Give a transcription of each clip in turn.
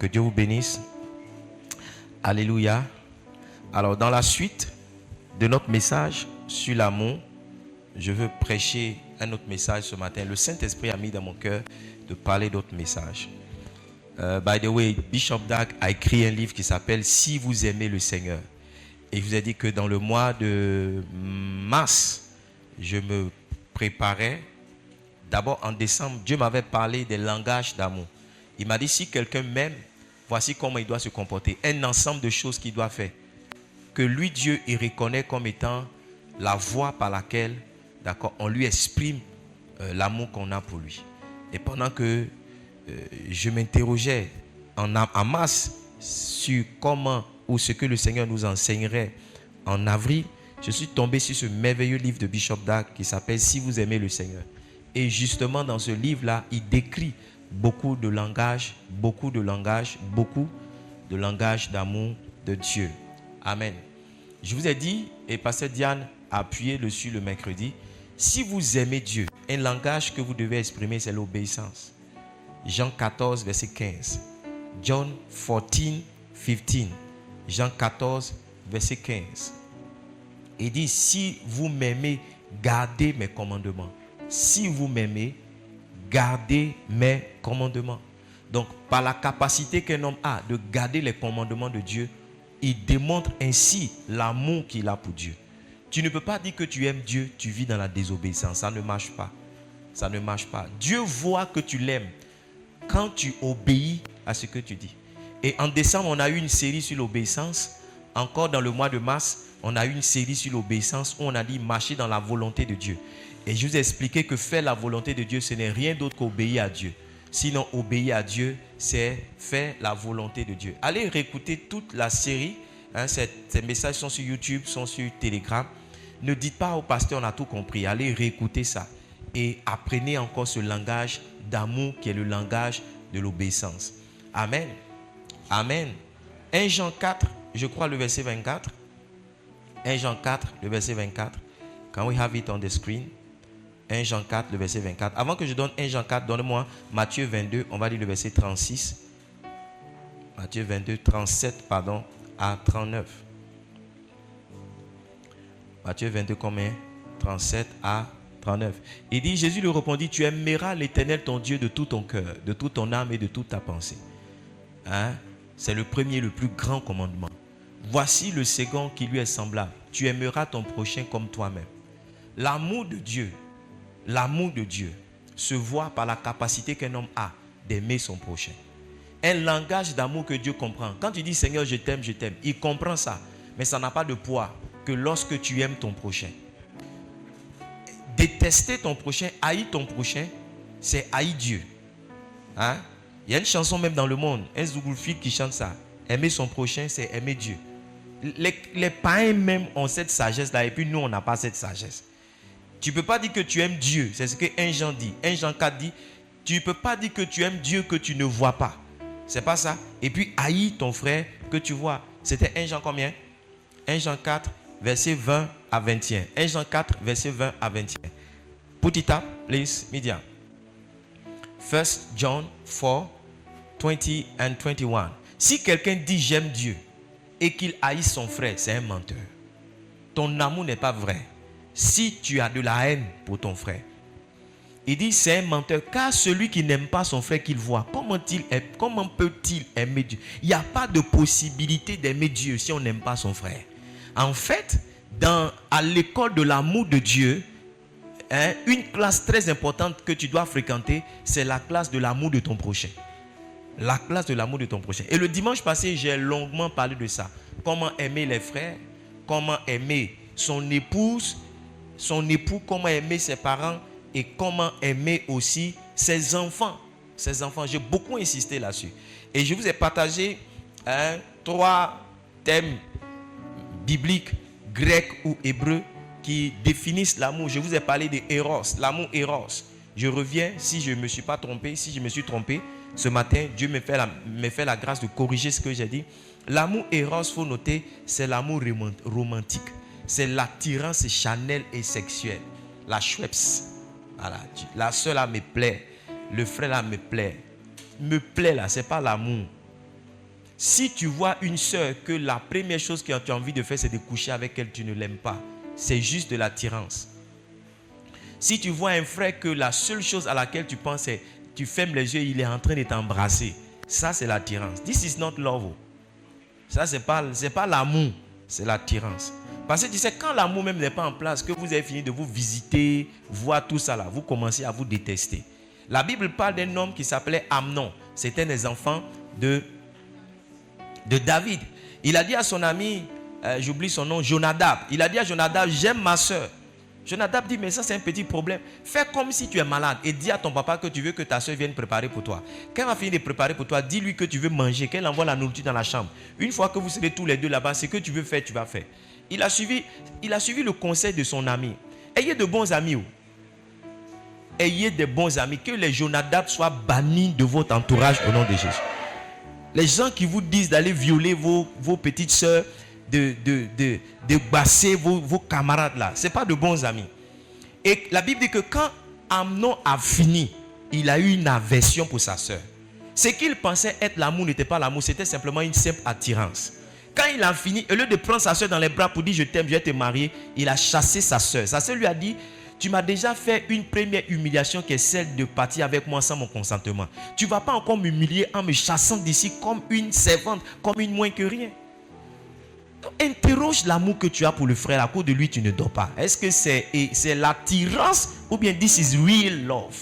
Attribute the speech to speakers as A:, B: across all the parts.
A: Que Dieu vous bénisse. Alléluia. Alors, dans la suite de notre message sur l'amour, je veux prêcher un autre message ce matin. Le Saint-Esprit a mis dans mon cœur de parler d'autres messages. By the way, Bishop Dag a écrit un livre qui s'appelle « Si vous aimez le Seigneur ». Et je vous ai dit que dans le mois de mars, je me préparais. D'abord, en décembre, Dieu m'avait parlé des langages d'amour. Il m'a dit, si quelqu'un m'aime, voici comment il doit se comporter. Un ensemble de choses qu'il doit faire. Que lui, Dieu, il reconnaît comme étant la voie par laquelle, d'accord, on lui exprime l'amour qu'on a pour lui. Et pendant que je m'interrogeais en masse sur comment ou ce que le Seigneur nous enseignerait en avril, je suis tombé sur ce merveilleux livre de Bishop Dag qui s'appelle « Si vous aimez le Seigneur ». Et justement, dans ce livre-là, il décrit beaucoup de langage d'amour de Dieu. Amen. Je vous ai dit, et Pasteur Diane a appuyé dessus le mercredi, si vous aimez Dieu, un langage que vous devez exprimer, c'est l'obéissance. Jean 14, verset 15. John 14, 15. Jean 14, verset 15. Il dit, si vous m'aimez, gardez mes commandements. Si vous m'aimez, gardez mes commandements. Donc, par la capacité qu'un homme a de garder les commandements de Dieu, il démontre ainsi l'amour qu'il a pour Dieu. Tu ne peux pas dire que tu aimes Dieu, tu vis dans la désobéissance. Ça ne marche pas. Ça ne marche pas. Dieu voit que tu l'aimes quand tu obéis à ce que tu dis. Et en décembre, on a eu une série sur l'obéissance. Encore dans le mois de mars, on a eu une série sur l'obéissance où on a dit marcher dans la volonté de Dieu. Et je vous ai expliqué que faire la volonté de Dieu, ce n'est rien d'autre qu'obéir à Dieu. Sinon, obéir à Dieu, c'est faire la volonté de Dieu. Allez réécouter toute la série. Ces messages sont sur YouTube, sont sur Telegram. Ne dites pas au pasteur, on a tout compris. Allez réécouter ça. Et apprenez encore ce langage d'amour qui est le langage de l'obéissance. Amen. Amen. 1 Jean 4, je crois le verset 24. 1 Jean 4, le verset 24. Can we have it on the screen? 1 Jean 4, le verset 24. Avant que je donne 1 Jean 4, donne-moi Matthieu 22, on va lire le verset 36. Matthieu 22, 37, pardon, à 39. Matthieu 22, combien? 37 à 39. Il dit, Jésus lui répondit, tu aimeras l'Éternel ton Dieu de tout ton cœur, de toute ton âme et de toute ta pensée. C'est le premier, le plus grand commandement. Voici le second qui lui est semblable. Tu aimeras ton prochain comme toi-même. L'amour de Dieu se voit par la capacité qu'un homme a d'aimer son prochain. Un langage d'amour que Dieu comprend. Quand tu dis Seigneur, je t'aime, il comprend ça. Mais ça n'a pas de poids que lorsque tu aimes ton prochain. Détester ton prochain, haïr ton prochain, c'est haïr Dieu. Il y a une chanson même dans le monde, un Zougoulfil qui chante ça. Aimer son prochain, c'est aimer Dieu. Les païens même ont cette sagesse-là et puis nous, on n'a pas cette sagesse. Tu ne peux pas dire que tu aimes Dieu. C'est ce que 1 Jean dit. 1 Jean 4 dit, tu ne peux pas dire que tu aimes Dieu que tu ne vois pas. C'est pas ça. Et puis haïr ton frère que tu vois. C'était 1 Jean combien? 1 Jean 4, verset 20 à 21. 1 Jean 4, verset 20 à 21. Put it up, please, media. 1 John 4, 20 and 21. Si quelqu'un dit j'aime Dieu et qu'il haït son frère, c'est un menteur. Ton amour n'est pas vrai. Si tu as de la haine pour ton frère, il dit c'est un menteur, car celui qui n'aime pas son frère qu'il voit, comment peut-il aimer Dieu? Il n'y a pas de possibilité d'aimer Dieu si on n'aime pas son frère. En fait, à l'école de l'amour de Dieu, une classe très importante que tu dois fréquenter, c'est la classe de l'amour de ton prochain. La classe de l'amour de ton prochain. Et le dimanche passé, j'ai longuement parlé de ça. Comment aimer les frères, comment aimer son épouse, son époux, comment aimer ses parents et comment aimer aussi ses enfants. Ses enfants, j'ai beaucoup insisté là-dessus. Et je vous ai partagé 3 thèmes bibliques, grecs ou hébreux qui définissent l'amour. Je vous ai parlé de Eros, l'amour Eros. Je reviens, si je ne me suis pas trompé, si je me suis trompé, ce matin, Dieu me fait la grâce de corriger ce que j'ai dit. L'amour Eros, il faut noter, c'est l'amour romantique. C'est l'attirance charnelle et sexuelle. La Schweppes. Voilà. La soeur là me plaît. Le frère là me plaît. Me plaît là, c'est pas l'amour. Si tu vois une sœur que la première chose que tu as envie de faire, c'est de coucher avec elle, tu ne l'aimes pas. C'est juste de l'attirance. Si tu vois un frère que la seule chose à laquelle tu penses, c'est tu fermes les yeux, il est en train de t'embrasser. Ça, c'est l'attirance. This is not love. Ça, c'est pas l'amour, c'est l'attirance. Parce que tu sais, quand l'amour même n'est pas en place, que vous avez fini de vous visiter, voir tout ça là, vous commencez à vous détester. La Bible parle d'un homme qui s'appelait Amnon. C'était un des enfants de David. Il a dit à son ami, j'oublie son nom, Jonadab. Il a dit à Jonadab, j'aime ma soeur. Jonadab dit, mais ça c'est un petit problème. Fais comme si tu es malade et dis à ton papa que tu veux que ta soeur vienne préparer pour toi. Quand elle va finir de préparer pour toi, dis-lui que tu veux manger, qu'elle envoie la nourriture dans la chambre. Une fois que vous serez tous les deux là-bas, ce que tu veux faire, tu vas faire. Il a suivi le conseil de son ami. Ayez de bons amis. Ayez de bons amis. Que les Jonadab soient bannis de votre entourage au nom de Jésus. Les gens qui vous disent d'aller violer vos petites soeurs, de basser vos camarades là, ce n'est pas de bons amis. Et la Bible dit que quand Amnon a fini, il a eu une aversion pour sa soeur. Ce qu'il pensait être l'amour n'était pas l'amour, c'était simplement une simple attirance. Quand il a fini, au lieu de prendre sa soeur dans les bras pour dire je t'aime, je vais te marier, il a chassé sa soeur. Sa soeur lui a dit, tu m'as déjà fait une première humiliation qui est celle de partir avec moi sans mon consentement. Tu ne vas pas encore m'humilier en me chassant d'ici comme une servante, comme une moins que rien. Donc, interroge l'amour que tu as pour le frère. À cause de lui, tu ne dors pas. Est-ce que c'est l'attirance ou bien this is real love?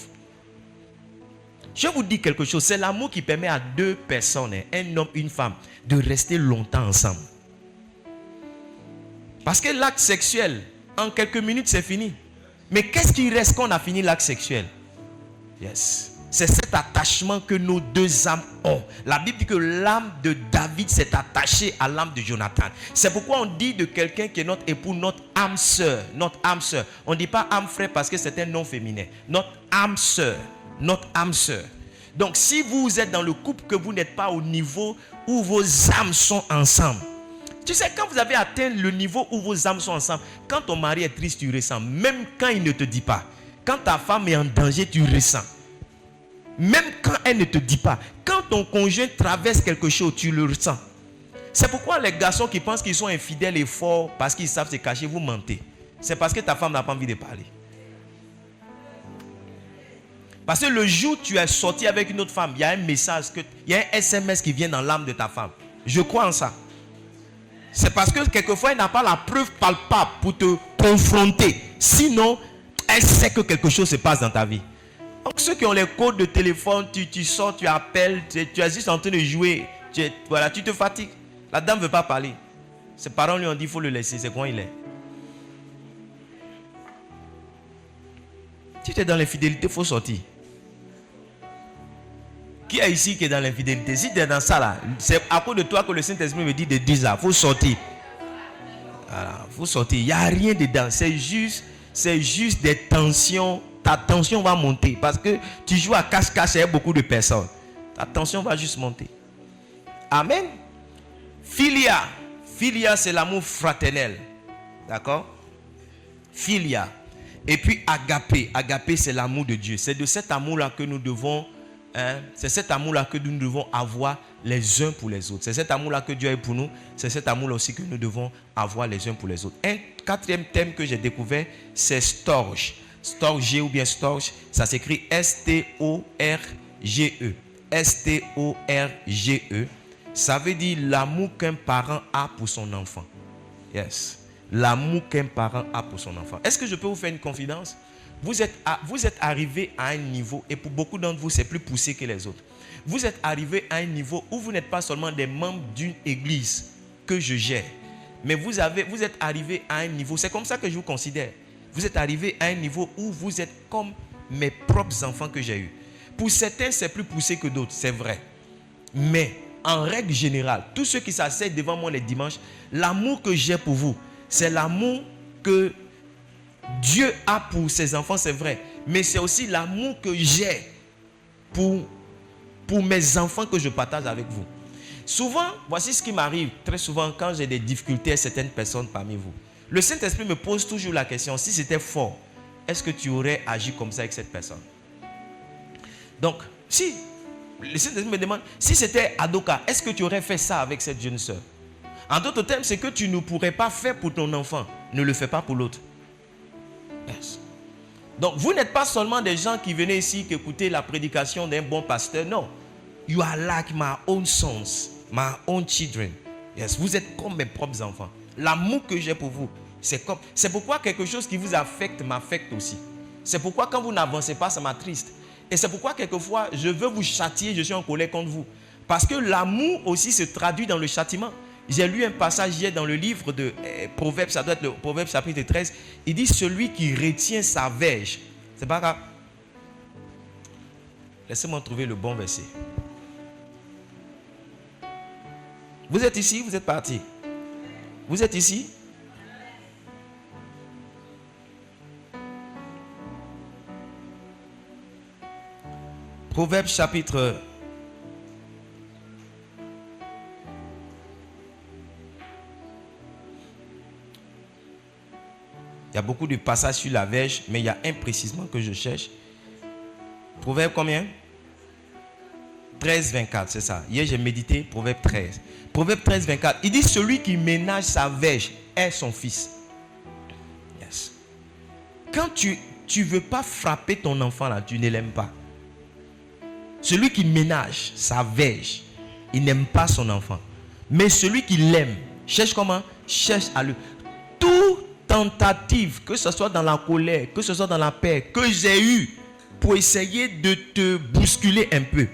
A: Je vous dis quelque chose. C'est l'amour qui permet à deux personnes, un homme, une femme, de rester longtemps ensemble. Parce que l'acte sexuel, en quelques minutes, c'est fini. Mais qu'est-ce qui reste quand on a fini l'acte sexuel? Yes. C'est cet attachement que nos deux âmes ont. La Bible dit que l'âme de David s'est attachée à l'âme de Jonathan. C'est pourquoi on dit de quelqu'un qui est notre époux, notre âme sœur. Notre âme sœur. On ne dit pas âme frère parce que c'est un nom féminin. Notre âme sœur. Notre âme sœur. Donc si vous êtes dans le couple que vous n'êtes pas au niveau où vos âmes sont ensemble. Tu sais, quand vous avez atteint le niveau où vos âmes sont ensemble, quand ton mari est triste, tu ressens. Même quand il ne te dit pas. Quand ta femme est en danger, tu ressens. Même quand elle ne te dit pas. Quand ton conjoint traverse quelque chose, tu le ressens. C'est pourquoi les garçons qui pensent qu'ils sont infidèles et forts parce qu'ils savent se cacher, vous mentez. C'est parce que ta femme n'a pas envie de parler. Parce que le jour où tu es sorti avec une autre femme, il y a un message, il y a un SMS qui vient dans l'âme de ta femme. Je crois en ça. C'est parce que quelquefois, elle n'a pas la preuve palpable pour te confronter. Sinon, elle sait que quelque chose se passe dans ta vie. Donc ceux qui ont les codes de téléphone, tu sors, tu appelles, tu es juste en train de jouer. Voilà, tu te fatigues. La dame ne veut pas parler. Ses parents lui ont dit, il faut le laisser, c'est quoi il est. Si tu es dans l'infidélité, il faut sortir. Qui est ici qui est dans l'infidélité? Si tu es dans ça là, c'est à cause de toi que le Saint-Esprit me dit de dire ça. Il faut sortir. Voilà, il faut sortir. Il n'y a rien dedans. C'est juste des tensions. Ta tension va monter. Parce que tu joues à cache-cache avec beaucoup de personnes. Ta tension va juste monter. Amen. Philia. Philia, c'est l'amour fraternel. D'accord? Philia. Et puis agapé. Agapé, c'est l'amour de Dieu. C'est de cet amour-là que nous devons... c'est cet amour-là que nous devons avoir les uns pour les autres. C'est cet amour-là que Dieu a pour nous. C'est cet amour-là aussi que nous devons avoir les uns pour les autres. Un quatrième thème que j'ai découvert, c'est storge. Storge ou bien storge, ça s'écrit S-T-O-R-G-E. S-T-O-R-G-E. Ça veut dire l'amour qu'un parent a pour son enfant. Yes. L'amour qu'un parent a pour son enfant. Est-ce que je peux vous faire une confidence? Vous êtes arrivé à un niveau, et pour beaucoup d'entre vous, c'est plus poussé que les autres. Vous êtes arrivé à un niveau où vous n'êtes pas seulement des membres d'une église que je gère, mais vous êtes arrivé à un niveau, c'est comme ça que je vous considère. Vous êtes arrivé à un niveau où vous êtes comme mes propres enfants que j'ai eus. Pour certains, c'est plus poussé que d'autres, c'est vrai. Mais en règle générale, tous ceux qui s'asseyent devant moi les dimanches, l'amour que j'ai pour vous, c'est l'amour que Dieu a pour ses enfants, c'est vrai. Mais c'est aussi l'amour que j'ai pour mes enfants que je partage avec vous. Souvent, voici ce qui m'arrive très souvent quand j'ai des difficultés avec certaines personnes parmi vous. Le Saint-Esprit me pose toujours la question, si c'était fort, est-ce que tu aurais agi comme ça avec cette personne? Donc, si le Saint-Esprit me demande, si c'était Adoka, est-ce que tu aurais fait ça avec cette jeune sœur? En d'autres termes, c'est que tu ne pourrais pas faire pour ton enfant. Ne le fais pas pour l'autre. Yes. Donc, vous n'êtes pas seulement des gens qui venaient ici écouter la prédication d'un bon pasteur. Non. You are like my own sons, my own children. Yes. Vous êtes comme mes propres enfants. L'amour que j'ai pour vous, c'est pourquoi quelque chose qui vous affecte m'affecte aussi. C'est pourquoi quand vous n'avancez pas, ça m'attriste. Et c'est pourquoi quelquefois, je veux vous châtier, je suis en colère contre vous. Parce que l'amour aussi se traduit dans le châtiment. J'ai lu un passage hier dans le livre de Proverbes, ça doit être le Proverbes chapitre 13. Il dit, celui qui retient sa verge. C'est pas grave. Laissez-moi trouver le bon verset. Vous êtes ici, vous êtes parti. Vous êtes ici? Proverbes chapitre... Il y a beaucoup de passages sur la verge, mais il y a un précisément que je cherche. Proverbe combien? 13, 24, c'est ça. Hier, j'ai médité Proverbe 13. Proverbe 13, 24. Il dit, celui qui ménage sa verge est son fils. Yes. Quand tu ne veux pas frapper ton enfant, là, tu ne l'aimes pas. Celui qui ménage sa verge, il n'aime pas son enfant. Mais celui qui l'aime, cherche comment? Cherche à le... Tout tentative, que ce soit dans la colère, que ce soit dans la paix, que j'ai eu pour essayer de te bousculer un peu,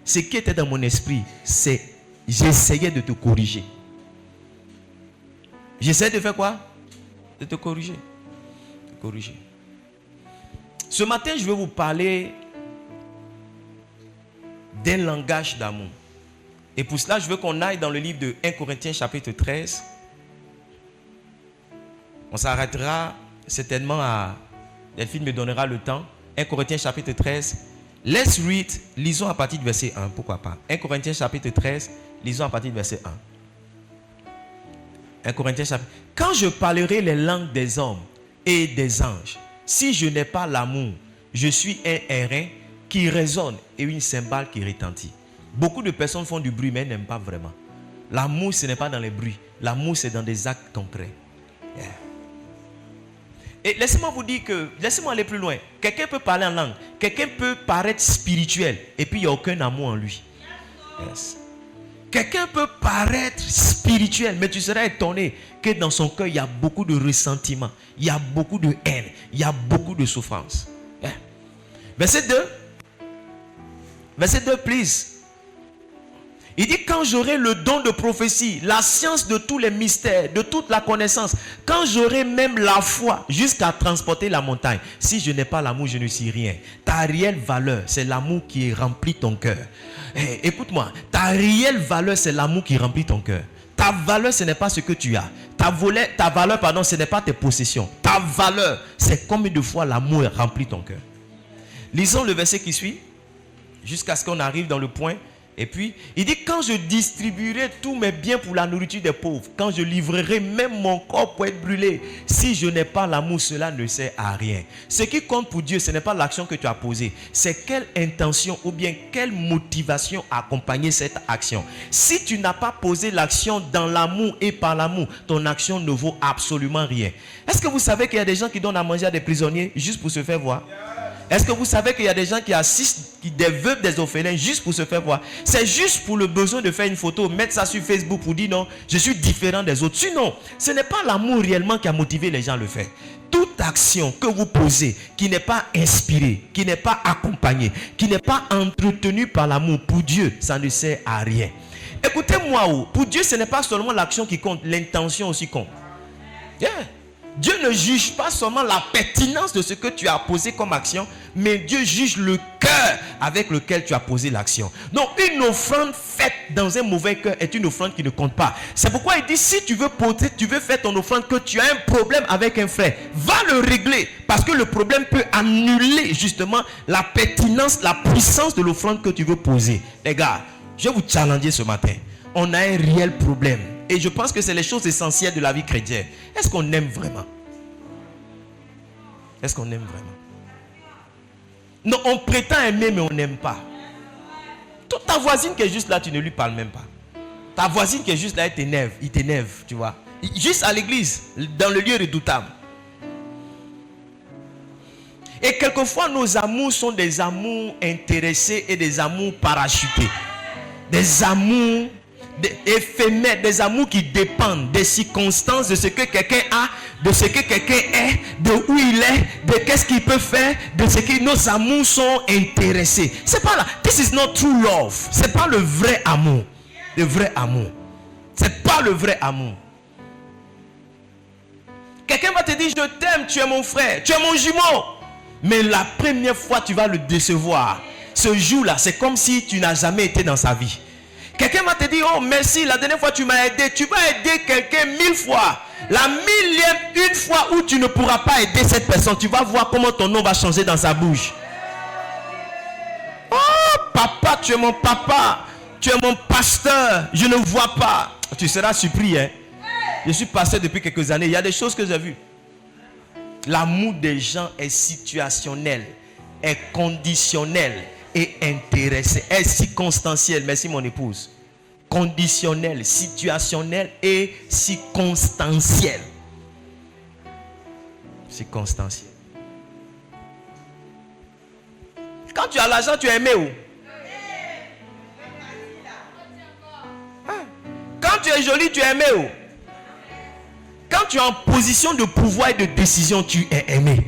A: ce qui était dans mon esprit, c'est j'essayais de te corriger. J'essaie de faire quoi? De te corriger. Ce matin, je vais vous parler d'un langage d'amour. Et pour cela, je veux qu'on aille dans le livre de 1 Corinthiens chapitre 13. On s'arrêtera certainement à... Delphine me donnera le temps. 1 Corinthiens chapitre 13. Let's read. Lisons à partir du verset 1. Pourquoi pas? 1 Corinthiens chapitre 13. Lisons à partir du verset 1. 1 Corinthiens chapitre... Quand je parlerai les langues des hommes et des anges, si je n'ai pas l'amour, je suis un airain qui résonne et une cymbale qui retentit. Beaucoup de personnes font du bruit mais n'aiment pas vraiment. L'amour, ce n'est pas dans les bruits. L'amour, c'est dans des actes concrets. Yeah. Et laissez-moi vous dire que, laissez-moi aller plus loin. Quelqu'un peut parler en langue, quelqu'un peut paraître spirituel et puis il n'y a aucun amour en lui. Yes. Quelqu'un peut paraître spirituel, mais tu seras étonné que dans son cœur, il y a beaucoup de ressentiment, il y a beaucoup de haine, il y a beaucoup de souffrance. Yeah. Verset 2. Verset 2, please. Il dit, quand j'aurai le don de prophétie, la science de tous les mystères, de toute la connaissance, quand j'aurai même la foi jusqu'à transporter la montagne, si je n'ai pas l'amour, je ne suis rien. Ta réelle valeur, c'est l'amour qui remplit ton cœur. Écoute-moi, ta réelle valeur, c'est l'amour qui remplit ton cœur. Ta valeur, ce n'est pas ce que tu as. Ta valeur, ce n'est pas tes possessions. Ta valeur, c'est combien de fois l'amour remplit ton cœur. Lisons le verset qui suit, jusqu'à ce qu'on arrive dans le point. Et puis, il dit, quand je distribuerai tous mes biens pour la nourriture des pauvres, quand je livrerai même mon corps pour être brûlé, si je n'ai pas l'amour, cela ne sert à rien. Ce qui compte pour Dieu, ce n'est pas l'action que tu as posée, c'est quelle intention ou bien quelle motivation a accompagné cette action. Si tu n'as pas posé l'action dans l'amour et par l'amour, ton action ne vaut absolument rien. Est-ce que vous savez qu'il y a des gens qui donnent à manger à des prisonniers juste pour se faire voir? Est-ce que vous savez qu'il y a des gens qui assistent, des veuves, des orphelins, juste pour se faire voir? C'est juste pour le besoin de faire une photo, mettre ça sur Facebook pour dire non, je suis différent des autres. Sinon, ce n'est pas l'amour réellement qui a motivé les gens à le faire. Toute action que vous posez, qui n'est pas inspirée, qui n'est pas accompagnée, qui n'est pas entretenue par l'amour, pour Dieu, ça ne sert à rien. Écoutez-moi, pour Dieu, ce n'est pas seulement l'action qui compte, l'intention aussi compte. Yeah. Dieu ne juge pas seulement la pertinence de ce que tu as posé comme action, mais Dieu juge le cœur avec lequel tu as posé l'action. Donc une offrande faite dans un mauvais cœur est une offrande qui ne compte pas. C'est pourquoi il dit, si tu veux faire ton offrande, que tu as un problème avec un frère, va le régler. Parce que le problème peut annuler justement la pertinence, la puissance de l'offrande que tu veux poser. Les gars, je vais vous challenger ce matin. On a un réel problème. Et je pense que c'est les choses essentielles de la vie chrétienne. Est-ce qu'on aime vraiment? Est-ce qu'on aime vraiment? Non, on prétend aimer, mais on n'aime pas. Ta voisine qui est juste là, tu ne lui parles même pas. Ta voisine qui est juste là, il t'énerve, tu vois. Juste à l'église, dans le lieu redoutable. Et quelquefois, nos amours sont des amours intéressés et des amours parachutés. Des amours éphémères, des amours qui dépendent des circonstances, de ce que quelqu'un a, de ce que quelqu'un est, de où il est, de qu'est-ce qu'il peut faire, de ce que nos amours sont intéressés. C'est pas là. This is not true love. C'est pas le vrai amour. Le vrai amour. C'est pas le vrai amour. Quelqu'un va te dire, je t'aime, tu es mon frère, tu es mon jumeau. Mais la première fois, tu vas le décevoir. Ce jour-là, c'est comme si tu n'as jamais été dans sa vie. Quelqu'un va te dire, oh merci, la dernière fois tu m'as aidé. Tu vas aider quelqu'un 1000 fois. La 1000e, une fois où tu ne pourras pas aider cette personne, tu vas voir comment ton nom va changer dans sa bouche. Oh papa, tu es mon papa. Tu es mon pasteur. Je ne vois pas. Tu seras surpris, hein. Je suis pasteur depuis quelques années. Il y a des choses que j'ai vues. L'amour des gens est situationnel, est conditionnel et intéressé, est circonstanciel. Merci mon épouse. Conditionnel, situationnel et circonstanciel. Circonstanciel. Quand tu as l'argent, tu es aimé où? Quand tu es joli, tu es aimé où? Quand tu es en position de pouvoir et de décision, tu es aimé.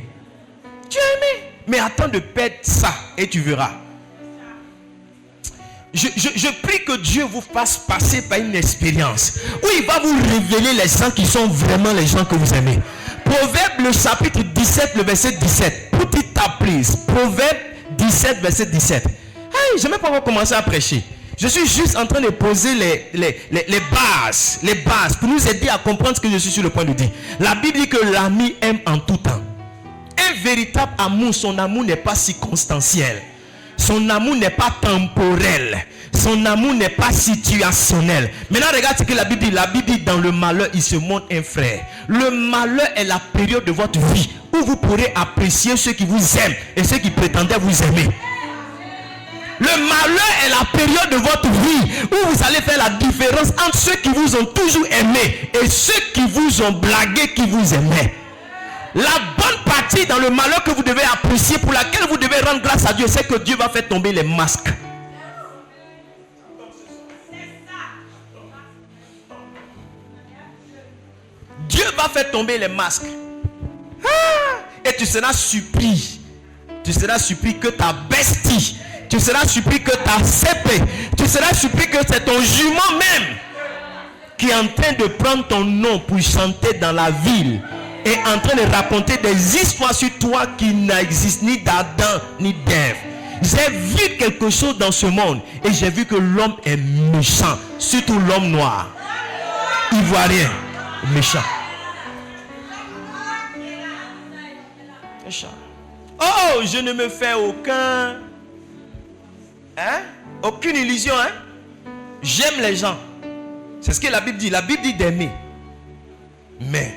A: Tu es aimé. Mais attends de perdre ça et tu verras. Je prie que Dieu vous fasse passer par une expérience où il va vous révéler les gens qui sont vraiment les gens que vous aimez. Proverbe le chapitre 17, le verset 17. Put it up, please. Proverbe 17, verset 17. Hey, je ne vais pas commencer à prêcher. Je suis juste en train de poser les bases pour nous aider à comprendre ce que je suis sur le point de dire. La Bible dit que l'ami aime en tout temps. Un véritable amour, son amour n'est pas circonstanciel. Son amour n'est pas temporel. Son amour n'est pas situationnel. Maintenant, regarde ce que la Bible dit. La Bible dit, dans le malheur, il se montre un frère. Le malheur est la période de votre vie où vous pourrez apprécier ceux qui vous aiment et ceux qui prétendaient vous aimer. Le malheur est la période de votre vie où vous allez faire la différence entre ceux qui vous ont toujours aimé et ceux qui vous ont blagué, qui vous aimaient. La bonne partie dans le malheur que vous devez apprécier, pour laquelle vous devez rendre grâce à Dieu, c'est que Dieu va faire tomber les masques. Dieu va faire tomber les masques. Et tu seras surpris. Tu seras surpris que ta bestie, tu seras surpris que ta CP, tu seras surpris que c'est ton jumeau même qui est en train de prendre ton nom pour chanter dans la ville et en train de raconter des histoires sur toi qui n'existent ni d'Adam ni d'Ève. J'ai vu quelque chose dans ce monde et j'ai vu que l'homme est méchant, surtout l'homme noir, ivoirien, méchant. Méchant. Oh, je ne me fais aucune illusion. J'aime les gens. C'est ce que la Bible dit. La Bible dit d'aimer. Mais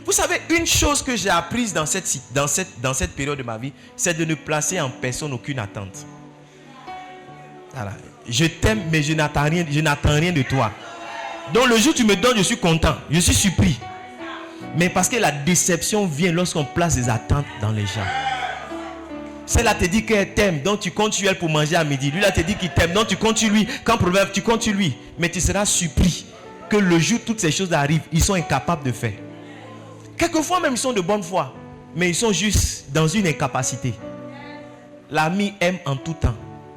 A: vous savez, une chose que j'ai apprise dans cette période de ma vie, c'est de ne placer en personne aucune attente. Voilà. Je t'aime, mais je n'attends rien de toi. Donc le jour où tu me donnes, je suis content. Je suis surpris. Mais parce que la déception vient lorsqu'on place des attentes dans les gens. Celle-là te dit qu'elle t'aime, donc tu comptes sur elle pour manger à midi. Lui-là te dit qu'il t'aime, donc tu comptes sur lui. Quand proverbe, tu comptes sur lui. Mais tu seras surpris que le jour où toutes ces choses arrivent, ils sont incapables de faire. Quelquefois même, ils sont de bonne foi. Mais ils sont juste dans une incapacité. L'ami aime en tout temps.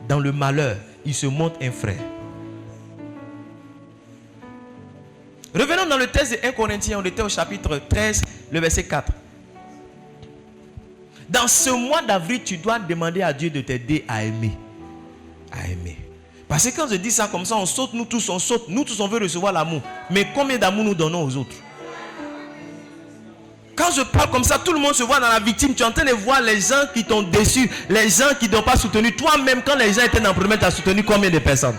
A: Dans le malheur, il se montre un frère. Revenons dans le texte de 1 Corinthiens. On était au chapitre 13, le verset 4. Dans ce mois d'avril, tu dois demander à Dieu de t'aider à aimer. À aimer. Parce que quand je dis ça comme ça, on saute, nous tous, on saute. Nous tous, on veut recevoir l'amour. Mais combien d'amour nous donnons aux autres? Quand je parle comme ça, tout le monde se voit dans la victime. Tu es en train de voir les gens qui t'ont déçu, les gens qui n'ont pas soutenu. Toi-même, quand les gens étaient dans le problème, tu as soutenu combien de personnes?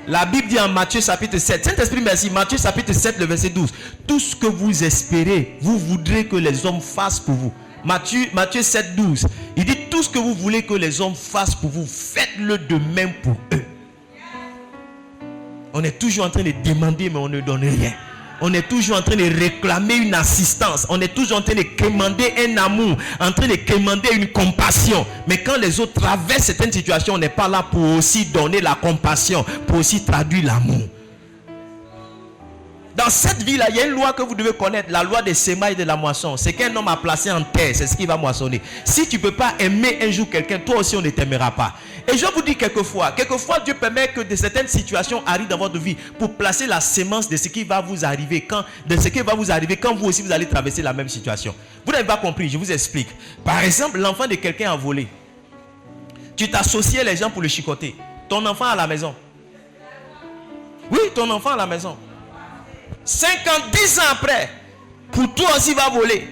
A: La Bible dit en Matthieu chapitre 7. Saint-Esprit, merci. Matthieu chapitre 7, le verset 12. Tout ce que vous espérez, vous voudrez que les hommes fassent pour vous. Matthieu 7, 12. Il dit tout ce que vous voulez que les hommes fassent pour vous, faites-le de même pour eux. On est toujours en train de demander, mais on ne donne rien. On est toujours en train de réclamer une assistance. On est toujours en train de quémander un amour, en train de quémander une compassion. Mais quand les autres traversent certaines situations, on n'est pas là pour aussi donner la compassion, pour aussi traduire l'amour. Dans cette vie-là, il y a une loi que vous devez connaître, la loi des semailles et de la moisson. C'est qu'un homme a placé en terre, c'est ce qu'il va moissonner. Si tu ne peux pas aimer un jour quelqu'un, toi aussi on ne t'aimera pas. Et je vous dis quelquefois Dieu permet que de certaines situations arrivent dans votre vie pour placer la sémence de ce qui va vous arriver quand vous aussi vous allez traverser la même situation. Vous n'avez pas compris, je vous explique. Par exemple, l'enfant de quelqu'un a volé. Tu t'associais les gens pour le chicoter. Ton enfant à la maison. Oui, ton enfant à la maison. 5 ans, 10 ans après, pour toi aussi il va voler.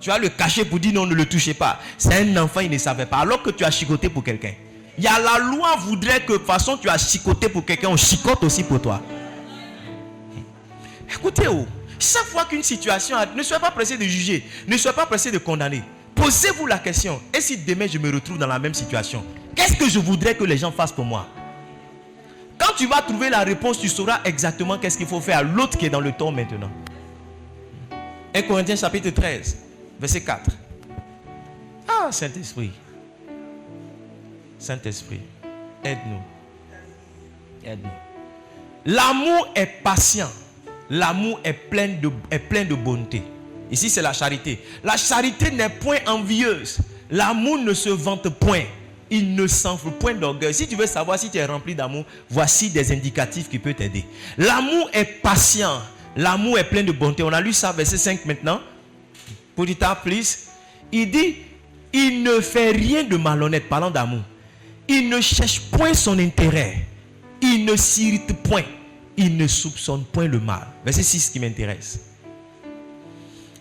A: Tu vas le cacher pour dire non, ne le touchez pas. C'est un enfant, il ne savait pas. Alors que tu as chicoté pour quelqu'un. Il y a la loi voudrait que de toute façon tu as chicoté pour quelqu'un, on chicote aussi pour toi. Écoutez, chaque fois qu'une situation, ne soyez pas pressé de juger, ne soyez pas pressé de condamner. Posez-vous la question, et si demain je me retrouve dans la même situation, qu'est-ce que je voudrais que les gens fassent pour moi? Quand tu vas trouver la réponse, tu sauras exactement qu'est-ce qu'il faut faire à l'autre qui est dans le tort maintenant. 1 Corinthiens chapitre 13, verset 4. Ah, Saint-Esprit. Saint-Esprit, aide-nous. Aide-nous. L'amour est patient. L'amour est plein de bonté. Ici, c'est la charité. La charité n'est point envieuse. L'amour ne se vante point. Il ne s'enfle point d'orgueil. Si tu veux savoir si tu es rempli d'amour, voici des indicatifs qui peuvent t'aider. L'amour est patient. L'amour est plein de bonté. On a lu ça, verset 5 maintenant. Put it up, please. Il dit, il ne fait rien de malhonnête, parlant d'amour. Il ne cherche point son intérêt. Il ne s'irrite point. Il ne soupçonne point le mal. Verset 6 qui m'intéresse.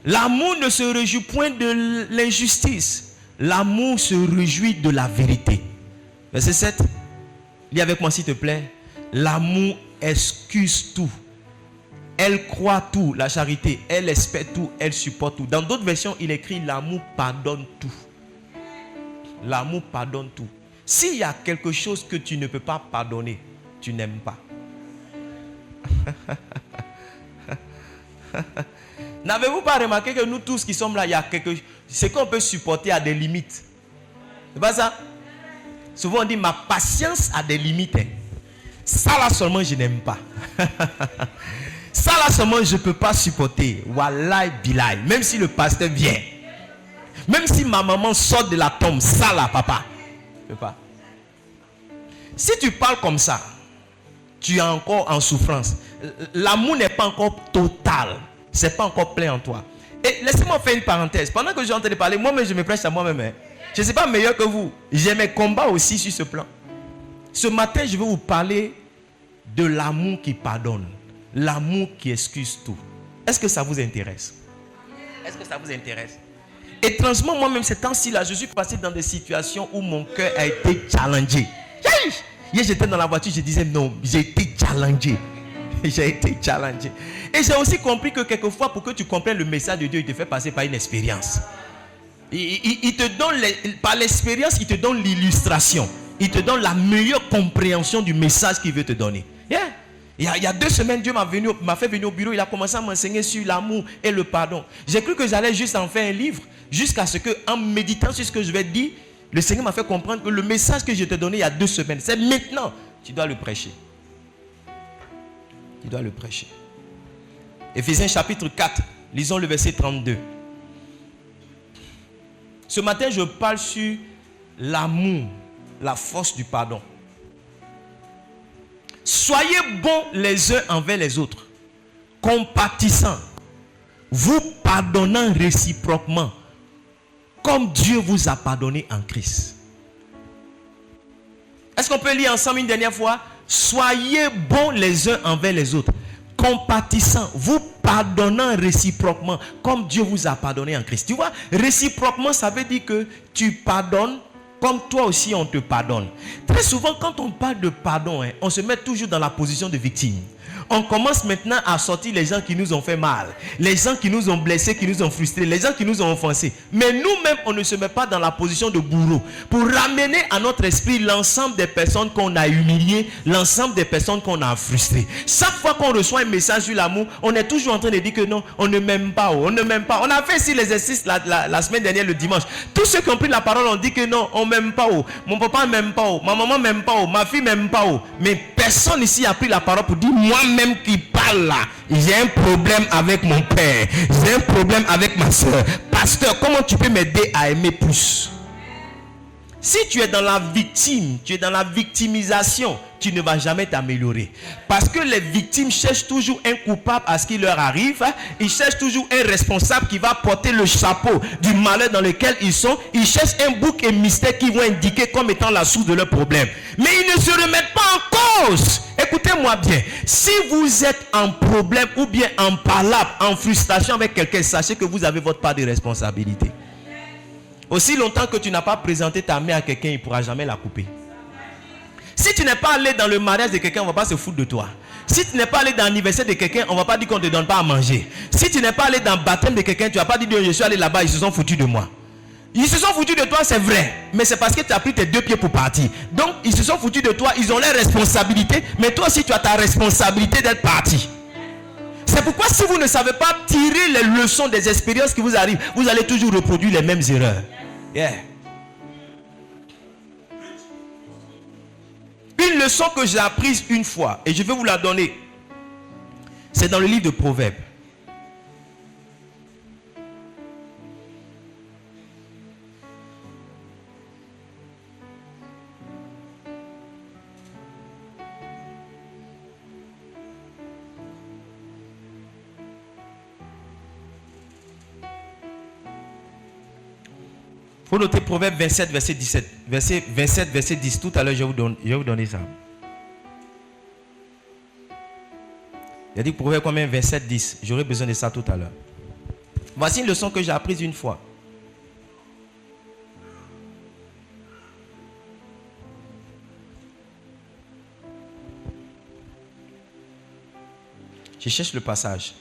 A: L'amour ne se réjouit point de l'injustice. L'amour se réjouit de la vérité. Verset 7. Lis avec moi s'il te plaît. L'amour excuse tout. Elle croit tout, la charité. Elle espère tout, elle supporte tout. Dans d'autres versions, il écrit l'amour pardonne tout. L'amour pardonne tout. S'il y a quelque chose que tu ne peux pas pardonner, tu n'aimes pas. N'avez-vous pas remarqué que nous tous qui sommes là, il y a quelque chose, ce qu'on peut supporter a des limites. C'est pas ça? Souvent on dit ma patience a des limites. Ça là seulement je n'aime pas. Ça là seulement je ne peux pas supporter. Wallahi billahi. Même si le pasteur vient. Même si ma maman sort de la tombe. Ça là papa. Je ne peux pas. Si tu parles comme ça, tu es encore en souffrance. L'amour n'est pas encore total. Ce n'est pas encore plein en toi. Et laissez-moi faire une parenthèse. Pendant que je suis en train de parler, moi-même je me prêche à moi-même. Je ne suis pas meilleur que vous. J'ai mes combats aussi sur ce plan. Ce matin, je vais vous parler de l'amour qui pardonne. L'amour qui excuse tout. Est-ce que ça vous intéresse? Est-ce que ça vous intéresse? Étrangement, moi-même, ces temps-ci-là, je suis passé dans des situations où mon cœur a été challengé. Hier, j'étais dans la voiture, je disais non, j'ai été challengé. J'ai été challengé. Et j'ai aussi compris que quelquefois, pour que tu comprennes le message de Dieu, il te fait passer par une expérience. Il te donne, par l'expérience, il te donne l'illustration. Il te donne la meilleure compréhension du message qu'il veut te donner. Yeah. Il y a 2 semaines, Dieu m'a fait venir au bureau. Il a commencé à m'enseigner sur l'amour et le pardon. J'ai cru que j'allais juste en faire un livre. Jusqu'à ce que, en méditant sur ce que je vais dire, le Seigneur m'a fait comprendre que le message que je t'ai donné il y a 2 semaines, c'est maintenant. Tu dois le prêcher. Tu dois le prêcher. Éphésiens chapitre 4, lisons le verset 32. Ce matin, je parle sur l'amour, la force du pardon. Soyez bons les uns envers les autres, compatissants, vous pardonnant réciproquement, comme Dieu vous a pardonné en Christ. Est-ce qu'on peut lire ensemble une dernière fois? Soyez bons les uns envers les autres, compatissants, vous pardonnant réciproquement, comme Dieu vous a pardonné en Christ. Tu vois, réciproquement, ça veut dire que tu pardonnes comme toi aussi on te pardonne. Très souvent, quand on parle de pardon, on se met toujours dans la position de victime. On commence maintenant à sortir les gens qui nous ont fait mal, les gens qui nous ont blessés, qui nous ont frustrés, les gens qui nous ont offensés. Mais nous-mêmes, on ne se met pas dans la position de bourreau pour ramener à notre esprit l'ensemble des personnes qu'on a humiliées, l'ensemble des personnes qu'on a frustrées. Chaque fois qu'on reçoit un message sur l'amour, on est toujours en train de dire que non, on ne m'aime pas, on ne m'aime pas. On a fait ici l'exercice la semaine dernière, le dimanche. Tous ceux qui ont pris la parole ont dit que non, on ne m'aime pas, mon papa ne m'aime pas, ma maman ne m'aime pas, ma fille ne m'aime pas. Mais personne ici a pris la parole pour dire moi-même qui parle là, j'ai un problème avec mon père, j'ai un problème avec ma soeur. Pasteur, comment tu peux m'aider à aimer plus? Si tu es dans la victime, tu es dans la victimisation, tu ne vas jamais t'améliorer. Parce que les victimes cherchent toujours un coupable à ce qui leur arrive. Ils cherchent toujours un responsable qui va porter le chapeau du malheur dans lequel ils sont. Ils cherchent un bouc émissaire qui vont indiquer comme étant la source de leur problème. Mais ils ne se remettent pas en cause. Écoutez-moi bien. Si vous êtes en problème ou bien en palabre, en frustration avec quelqu'un, sachez que vous avez votre part de responsabilité. Aussi longtemps que tu n'as pas présenté ta main à quelqu'un, il ne pourra jamais la couper. Si tu n'es pas allé dans le mariage de quelqu'un, on ne va pas se foutre de toi. Si tu n'es pas allé dans l'anniversaire de quelqu'un, on ne va pas dire qu'on ne te donne pas à manger. Si tu n'es pas allé dans le baptême de quelqu'un, tu ne vas pas dire je suis allé là-bas, ils se sont foutus de moi. Ils se sont foutus de toi, c'est vrai. Mais c'est parce que tu as pris tes 2 pieds pour partir. Donc, ils se sont foutus de toi, ils ont leurs responsabilités. Mais toi aussi, tu as ta responsabilité d'être parti. C'est pourquoi si vous ne savez pas tirer les leçons des expériences qui vous arrivent, vous allez toujours reproduire les mêmes erreurs. Yeah. Une leçon que j'ai apprise une fois, et je vais vous la donner, c'est dans le livre de Proverbes. Il faut noter Proverbe 27, verset 17. Verset 27, verset 10. Tout à l'heure, je vais vous donner ça. Il a dit Proverbe combien? 27, 10. J'aurai besoin de ça tout à l'heure. Voici une leçon que j'ai apprise une fois. Je cherche le passage.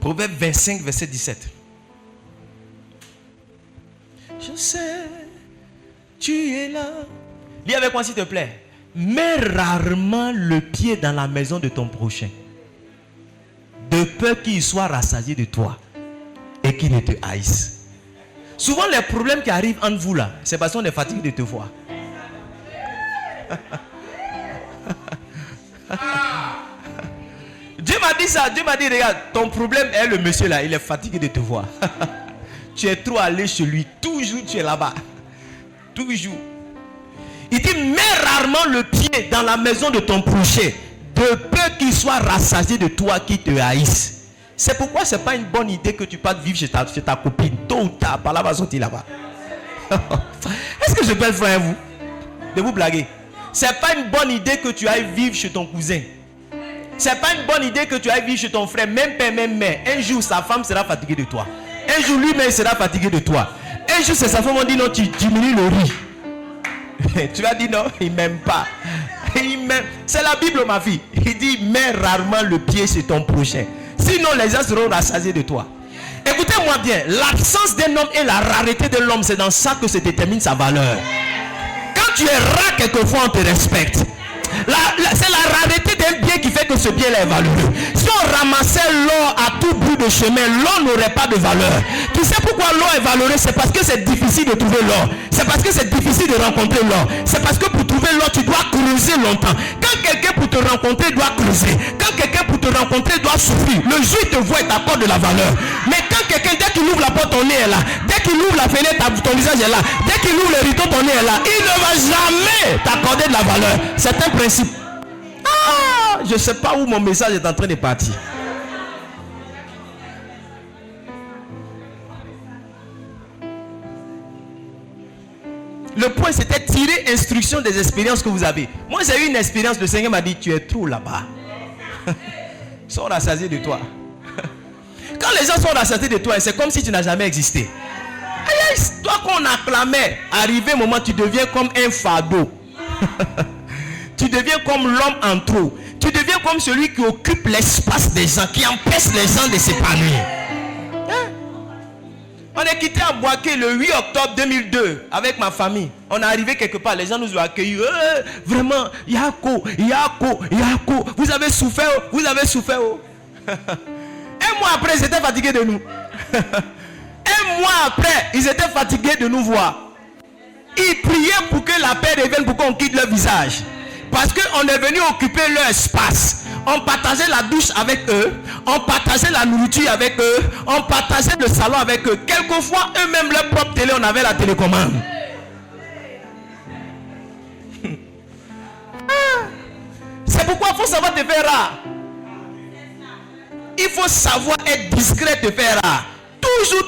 A: Proverbe 25, verset 17. Je sais, tu es là. Lis avec moi s'il te plaît. Mets rarement le pied dans la maison de ton prochain, de peur qu'il soit rassasié de toi et qu'il ne te haïsse. Souvent les problèmes qui arrivent entre vous là, c'est parce qu'on est fatigué de te voir. Dieu m'a dit ça, Dieu m'a dit regarde, ton problème est le monsieur là, il est fatigué de te voir. Tu es trop allé chez lui, toujours tu es là-bas. Toujours. Il dit mets rarement le pied dans la maison de ton prochain, de peur qu'il soit rassasié de toi, qui te haïsse. C'est pourquoi ce n'est pas une bonne idée que tu partes vivre chez ta copine. Tôt ou tard, par là va sortir là-bas. Est-ce que je peux le faire vous? De vous blaguer. Ce n'est pas une bonne idée que tu ailles vivre chez ton cousin. Ce n'est pas une bonne idée que tu ailles vivre chez ton frère, même père, même mère. Un jour, sa femme sera fatiguée de toi. Un jour, lui-même sera fatigué de toi. Un jour, c'est sa femme qui dit non, tu diminues le riz. Tu vas dire non, il ne m'aime pas. C'est la Bible, ma fille. Il dit, mets rarement le pied sur ton prochain. Sinon, les gens seront rassasiés de toi. Écoutez-moi bien, l'absence d'un homme et la rareté de l'homme, c'est dans ça que se détermine sa valeur. Quand tu es rare, quelquefois, on te respecte. C'est la rareté d'un bien qui fait que ce bien est valeureux. Si on ramassait l'or à tout bout de chemin, l'or n'aurait pas de valeur. Tu sais pourquoi l'or est valeureux? C'est parce que c'est difficile de trouver l'or. C'est parce que c'est difficile de rencontrer l'or. C'est parce que pour trouver l'or, tu dois creuser longtemps. Quand quelqu'un pour te rencontrer doit creuser, quand quelqu'un pour te rencontrer doit souffrir, le jour il te voit et t'apporte de la valeur. Mais quand quelqu'un, dès qu'il ouvre la porte, ton nez est là. Dès qu'il ouvre la fenêtre, ton visage est là. Dès qu'il ouvre le rideau, ton nez est là. Il ne va jamais t'accorder de la valeur. C'est un principe. Ah, je ne sais pas où mon message est en train de partir. Le point, c'était tirer instruction des expériences que vous avez. Moi, j'ai eu une expérience, le Seigneur m'a dit, tu es trop là-bas. Ils sont rassasiés de toi. Quand les gens sont rassentis de toi, c'est comme si tu n'as jamais existé. Aïe, toi qu'on acclamait, arrivé un moment, tu deviens comme un fardeau. Tu deviens comme l'homme en trop. Tu deviens comme celui qui occupe l'espace des gens, qui empêche les gens de s'épanouir. Hein? On est quitté à Boaké le 8 octobre 2002 avec ma famille. On est arrivé quelque part, les gens nous ont accueillis. Vraiment, Yako, vous avez souffert, vous avez souffert. Un mois après, ils étaient fatigués de nous. Un mois après, ils étaient fatigués de nous voir. Ils priaient pour que la paix revienne, pour qu'on quitte leur visage. Parce qu'on est venu occuper leur espace. On partageait la douche avec eux. On partageait la nourriture avec eux. On partageait le salon avec eux. Quelquefois, eux-mêmes, leur propre télé, on avait la télécommande. C'est pourquoi il faut savoir te faire rare. Il faut savoir être discret, te faire rare.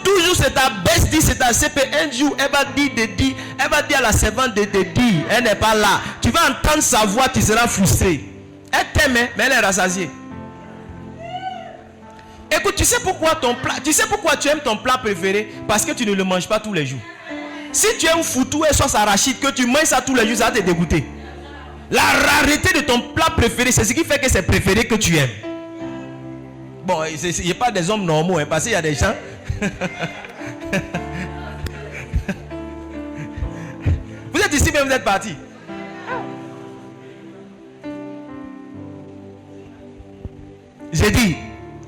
A: Toujours, c'est ta bestie, c'est ta CP. Un jour, elle va dire elle va dire à la servante de te dire, elle n'est pas là. Tu vas entendre sa voix, tu seras frustré. Elle t'aime, mais elle est rassasiée. Écoute, tu sais pourquoi tu aimes ton plat préféré? Parce que tu ne le manges pas tous les jours. Si tu aimes foutou et sauce arachide, que tu manges ça tous les jours, ça va te dégoûter. La rareté de ton plat préféré, c'est ce qui fait que c'est préféré que tu aimes. Bon, il n'y a pas des hommes normaux, parce qu'il y a des gens. Vous êtes ici, mais vous êtes partis. J'ai dit,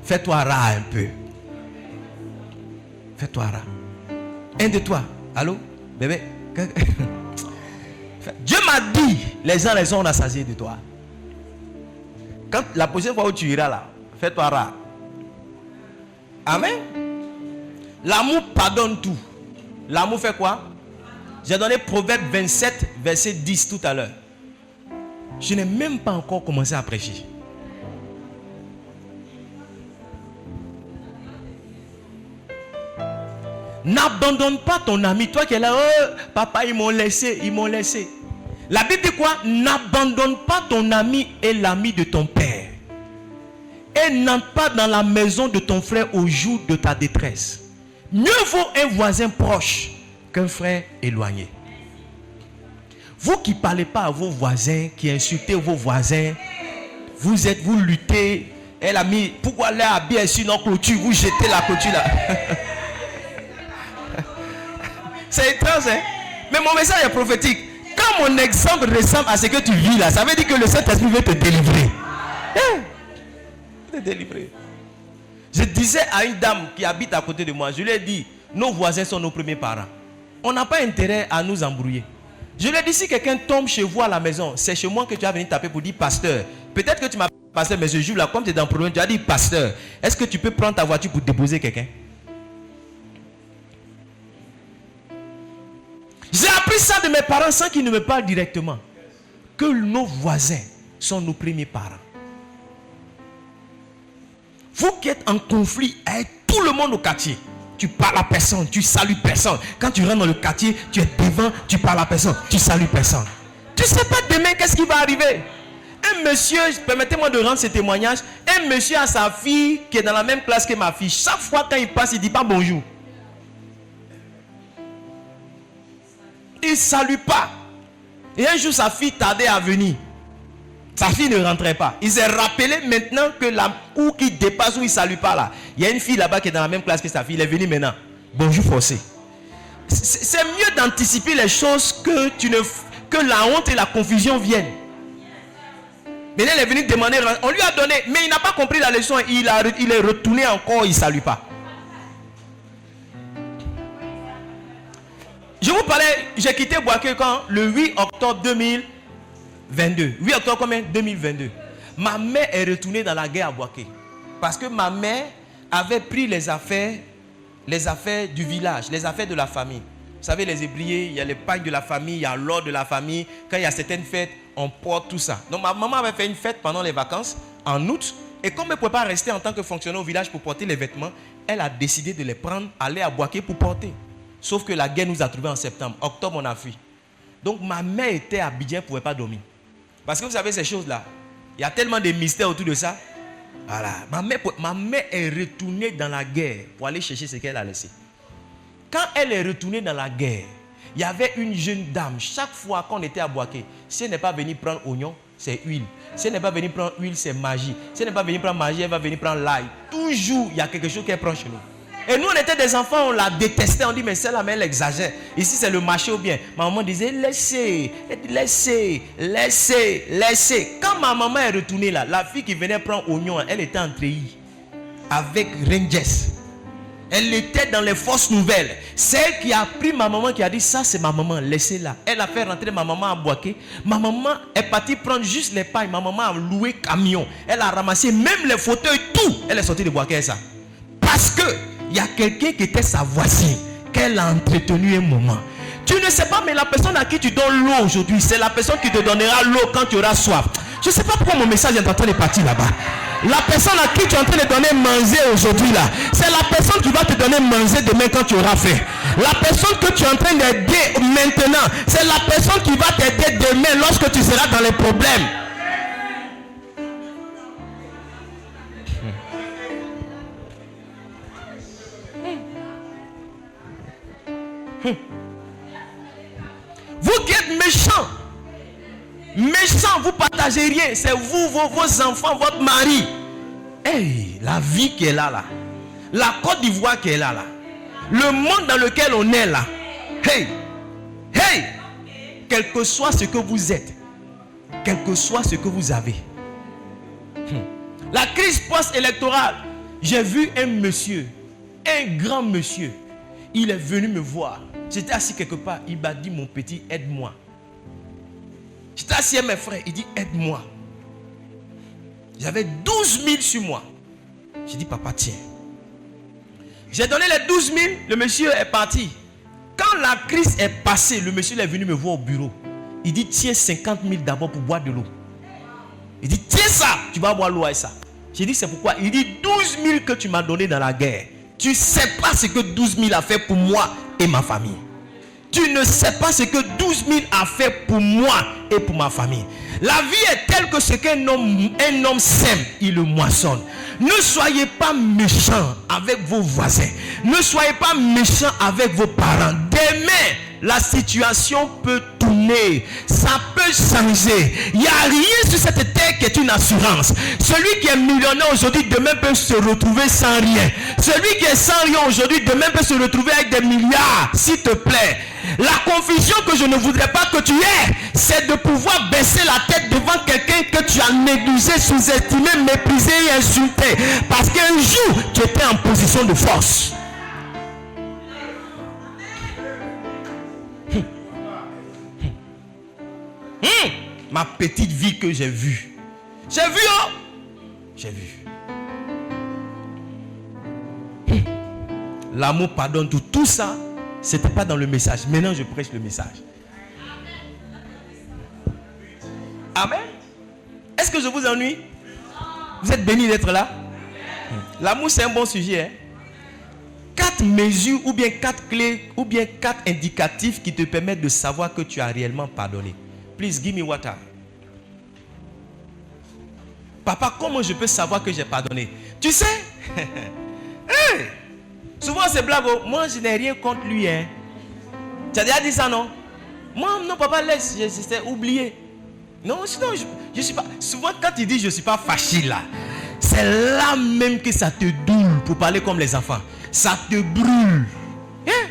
A: fais-toi rare un peu. Fais-toi rare. Un de toi. Allô, bébé. Dieu m'a dit, les gens ont rassasiés de toi. Quand la prochaine fois où tu iras là, fais-toi rare. Amen. L'amour pardonne tout. L'amour fait quoi? J'ai donné Proverbe 27, verset 10 tout à l'heure. Je n'ai même pas encore commencé à prêcher. N'abandonne pas ton ami. Toi qui es là, oh, papa, ils m'ont laissé. La Bible dit quoi? N'abandonne pas ton ami et l'ami de ton père. Et n'entre pas dans la maison de ton frère au jour de ta détresse. Mieux vaut un voisin proche qu'un frère éloigné. Vous qui ne parlez pas à vos voisins, qui insultez vos voisins, vous luttez. Elle a mis, pourquoi elle a habillé sur notre clôture, vous jetez la clôture là. C'est étrange, hein? Mais mon message est prophétique. Quand mon exemple ressemble à ce que tu vis là, ça veut dire que le Saint-Esprit veut te délivrer. Te délivrer. Je disais à une dame qui habite à côté de moi, je lui ai dit, nos voisins sont nos premiers parents. On n'a pas intérêt à nous embrouiller. Je lui ai dit, si quelqu'un tombe chez vous à la maison, c'est chez moi que tu vas venir taper pour dire, pasteur, peut-être que tu m'appelles pasteur, mais ce jour-là, comme tu es dans le problème, tu as dit, pasteur, est-ce que tu peux prendre ta voiture pour déposer quelqu'un? J'ai appris ça de mes parents sans qu'ils ne me parlent directement. Que nos voisins sont nos premiers parents. Vous qui êtes en conflit avec tout le monde au quartier, tu parles à personne, tu salues personne. Quand tu rentres dans le quartier, tu es devant, tu parles à personne, tu salues personne. Tu ne sais pas demain qu'est-ce qui va arriver. Un monsieur, permettez-moi de rendre ce témoignage, un monsieur a sa fille qui est dans la même classe que ma fille. Chaque fois quand il passe, il ne dit pas bonjour. Il ne salue pas. Et un jour, sa fille tardait à venir. Sa fille ne rentrait pas. Il s'est rappelé maintenant que la cour qui dépasse où il ne salue pas là. Il y a une fille là-bas qui est dans la même classe que sa fille. Elle est venue maintenant. Bonjour forcé. C'est mieux d'anticiper les choses que la honte et la confusion viennent. Maintenant, elle est venue demander. On lui a donné, mais il n'a pas compris la leçon. Il est retourné encore, il ne salue pas. Je vous parlais, j'ai quitté Boaké quand? Le 8 octobre 2022. 8 octobre combien? 2022. Ma mère est retournée dans la guerre à Boaké. Parce que ma mère avait pris les affaires du village, les affaires de la famille. Vous savez, les ébriers, il y a les pagnes de la famille, il y a l'or de la famille. Quand il y a certaines fêtes, on porte tout ça. Donc ma maman avait fait une fête pendant les vacances, en août. Et comme elle ne pouvait pas rester en tant que fonctionnaire au village pour porter les vêtements, elle a décidé de les prendre, aller à Boaké pour porter. Sauf que la guerre nous a trouvés en septembre. Octobre, on a fui. Donc ma mère était à Abidjan, elle ne pouvait pas dormir. Parce que vous savez ces choses-là, il y a tellement de mystères autour de ça. Voilà. Ma mère est retournée dans la guerre pour aller chercher ce qu'elle a laissé. Quand elle est retournée dans la guerre, il y avait une jeune dame. Chaque fois qu'on était à Boaké, si elle n'est pas venue prendre oignon, c'est huile. Si elle n'est pas venue prendre huile, c'est magie. Si elle n'est pas venue prendre magie, elle va venir prendre l'ail. Toujours, il y a quelque chose qu'elle prend chez nous. Et nous, on était des enfants, on la détestait. On dit, mais celle-là, mais elle exagère. Ici, c'est le marché ou bien. Ma maman disait, laissez. Quand ma maman est retournée là, la fille qui venait prendre oignon, elle était en treillis avec Rangers. Elle était dans les fausses nouvelles. C'est elle qui a pris ma maman, qui a dit, ça c'est ma maman, laissez-la. Elle a fait rentrer ma maman à Boaké. Ma maman est partie prendre juste les pailles. Ma maman a loué camion. Elle a ramassé même les fauteuils, tout. Elle est sortie de Boaké, ça. Parce que il y a quelqu'un qui était sa voisine, qu'elle a entretenu un moment. Tu ne sais pas, mais la personne à qui tu donnes l'eau aujourd'hui, c'est la personne qui te donnera l'eau quand tu auras soif. Je ne sais pas pourquoi mon message est en train de partir là-bas. La personne à qui tu es en train de donner manger aujourd'hui là, c'est la personne qui va te donner manger demain quand tu auras faim. La personne que tu es en train d'aider maintenant, c'est la personne qui va t'aider demain lorsque tu seras dans les problèmes. Vous qui êtes méchants, vous partagez rien. C'est vous, vos enfants, votre mari. Hey, la vie qui est là, la Côte d'Ivoire qui est là, le monde dans lequel on est là. Hey, quel que soit ce que vous êtes, quel que soit ce que vous avez. La crise post-électorale, j'ai vu un monsieur, un grand monsieur. Il est venu me voir. J'étais assis quelque part. Il m'a dit, mon petit, aide-moi. J'étais assis avec mes frères. Il dit, aide-moi. J'avais 12 000 sur moi. J'ai dit, papa, tiens. J'ai donné les 12 000. Le monsieur est parti. Quand la crise est passée, le monsieur est venu me voir au bureau. Il dit, tiens 50 000 d'abord pour boire de l'eau. Il dit, tiens ça. Tu vas boire l'eau avec ça. J'ai dit, c'est pourquoi. Il dit, 12 000 que tu m'as donné dans la guerre. Tu ne sais pas ce que 12 000 a fait pour moi et ma famille. Tu ne sais pas ce que 12 000 a fait pour moi et pour ma famille. La vie est telle que ce qu'un homme sème, il le moissonne. Ne soyez pas méchants avec vos voisins. Ne soyez pas méchants avec vos parents. Demain, la situation peut tourner. Ça peut changer. Il n'y a rien sur cette terre qui est une assurance. Celui qui est millionnaire aujourd'hui, demain peut se retrouver sans rien. Celui qui est sans rien aujourd'hui, demain peut se retrouver avec des milliards. S'il te plaît. La confusion que je ne voudrais pas que tu aies, c'est de pouvoir baisser la tête devant quelqu'un que tu as négligé, sous-estimé, méprisé et insulté. Parce qu'un jour, tu étais en position de force. Ma petite vie que j'ai vue. J'ai vu, oh! J'ai vu. L'amour pardonne tout. Tout ça, c'était pas dans le message. Maintenant, je prêche le message. Amen. Est-ce que je vous ennuie? Vous êtes bénis d'être là? L'amour, c'est un bon sujet. Hein? 4 mesures ou bien 4 clés ou bien 4 indicatifs qui te permettent de savoir que tu as réellement pardonné. Please give me water. Papa, comment je peux savoir que j'ai pardonné? Tu sais, hey, souvent c'est blague. Moi, je n'ai rien contre lui. Hein. Tu as déjà dit ça, non? Moi, non, papa, laisse, j'ai oublié. Non, sinon, je suis pas. Souvent, quand il dit je ne suis pas fâché là, c'est là même que ça te doule pour parler comme les enfants. Ça te brûle. Hein?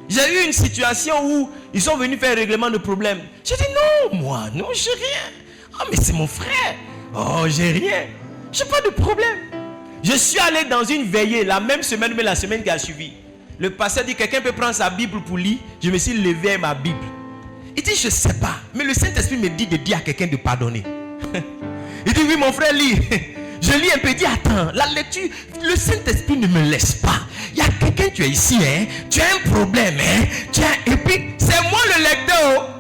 A: J'ai eu une situation où ils sont venus faire un règlement de problème. J'ai dit non, moi, non, j'ai rien. Oh, mais c'est mon frère. Oh, j'ai rien. J'ai pas de problème. Je suis allé dans une veillée la même semaine, mais la semaine qui a suivi. Le pasteur dit quelqu'un peut prendre sa Bible pour lire. Je me suis levé avec ma Bible. Il dit je sais pas, mais le Saint-Esprit me dit de dire à quelqu'un de pardonner. Il dit oui, mon frère, lis. Je lis un peu, il dit attends, la lecture, le Saint-Esprit ne me laisse pas. Il y a quelqu'un, tu es ici, hein? Tu as un problème, hein? Et puis, c'est moi le lecteur.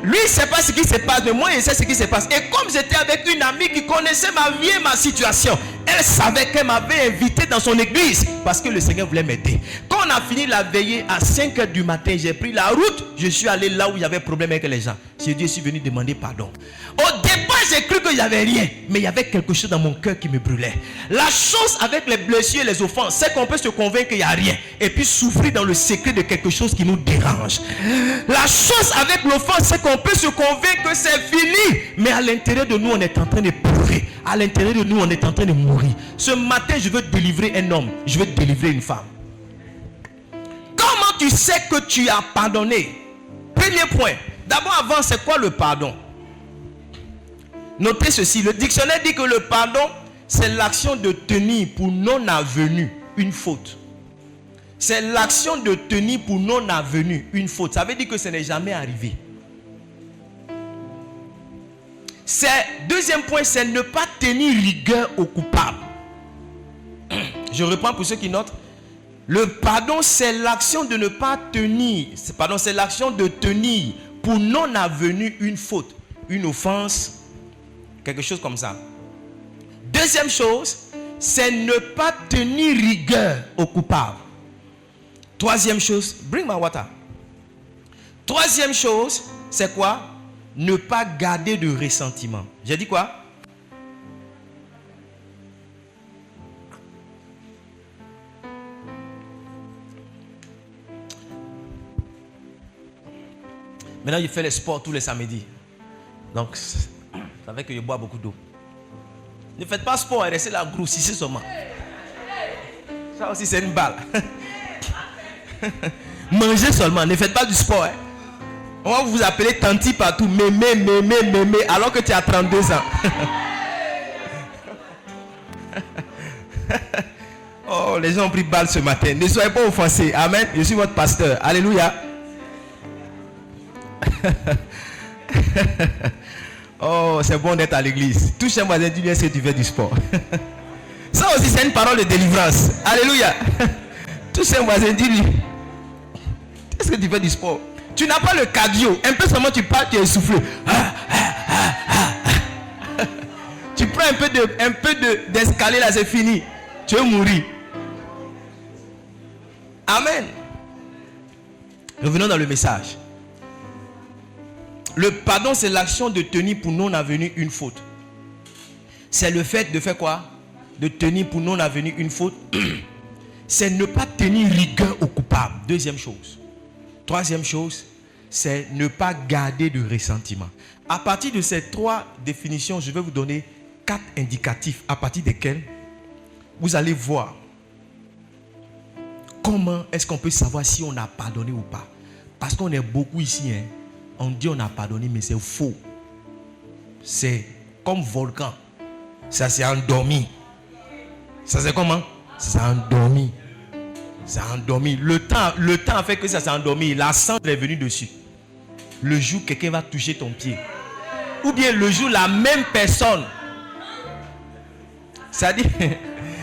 A: Lui, il ne sait pas ce qui se passe, mais moi, il sait ce qui se passe. Et comme j'étais avec une amie qui connaissait ma vie et ma situation, Elle savait qu'elle m'avait invité dans son église parce que le Seigneur voulait m'aider. Quand on a fini la veillée à 5 h du matin, j'ai pris la route. Je suis allé là où il y avait problème avec les gens. J'ai dit, je suis venu demander pardon. Au départ, j'ai cru qu'il n'y avait rien. Mais il y avait quelque chose dans mon cœur qui me brûlait. La chose avec les blessures et les offenses, c'est qu'on peut se convaincre qu'il n'y a rien. Et puis souffrir dans le secret de quelque chose qui nous dérange. La chose avec l'offense, c'est qu'on peut se convaincre que c'est fini. Mais à l'intérieur de nous, on est en train de pleurer. À l'intérieur de nous, on est en train de mourir. Ce matin, je veux délivrer un homme. Je veux délivrer une femme. Comment tu sais que tu as pardonné? Premier point. D'abord, avant, c'est quoi le pardon? Notez ceci. Le dictionnaire dit que le pardon, c'est l'action de tenir pour non-avenue une faute. C'est l'action de tenir pour non-avenue une faute. Ça veut dire que ce n'est jamais arrivé. Deuxième point, c'est ne pas tenir rigueur au coupable. Je reprends pour ceux qui notent. Le pardon, c'est l'action de ne pas tenir. Pardon, c'est l'action de tenir pour non-avenue une faute, une offense, quelque chose comme ça. Deuxième chose, c'est ne pas tenir rigueur au coupable. Troisième chose, bring my water. Troisième chose, c'est quoi? Ne pas garder de ressentiment. J'ai dit quoi? Maintenant, je fais le sport tous les samedis. Donc, ça fait que je bois beaucoup d'eau. Ne faites pas sport et restez là grossissez seulement. Ça aussi, c'est une balle. Mangez seulement, ne faites pas du sport. Hein. On va vous appeler tanti partout, mémé, alors que tu as 32 ans. Oh, les gens ont pris balle ce matin. Ne soyez pas offensés. Amen. Je suis votre pasteur. Alléluia. Oh, c'est bon d'être à l'église. Touche un voisin, dis-lui est-ce que tu fais du sport. Ça aussi, c'est une parole de délivrance. Alléluia. Touche un voisin, dis-lui est-ce que tu fais du sport? Tu n'as pas le cardio. Un peu seulement tu parles, tu es essoufflé. Tu prends un peu d'escalier là, c'est fini. Tu veux mourir. Amen. Revenons dans le message. Le pardon, c'est l'action de tenir pour non-avenue une faute. C'est le fait de faire quoi? De tenir pour non-avenue une faute. C'est ne pas tenir rigueur au coupable. Deuxième chose. Troisième chose, c'est ne pas garder de ressentiment. À partir de ces 3 définitions, je vais vous donner 4 indicatifs à partir desquels vous allez voir comment est-ce qu'on peut savoir si on a pardonné ou pas. Parce qu'on est beaucoup ici, hein. On dit on a pardonné, mais c'est faux. C'est comme volcan. Ça s'est endormi. Ça c'est comment? Ça s'est endormi. Ça s'est endormi. Le temps a fait que ça s'est endormi. La cendre est venue dessus. Le jour quelqu'un va toucher ton pied. Ou bien le jour la même personne. C'est-à-dire,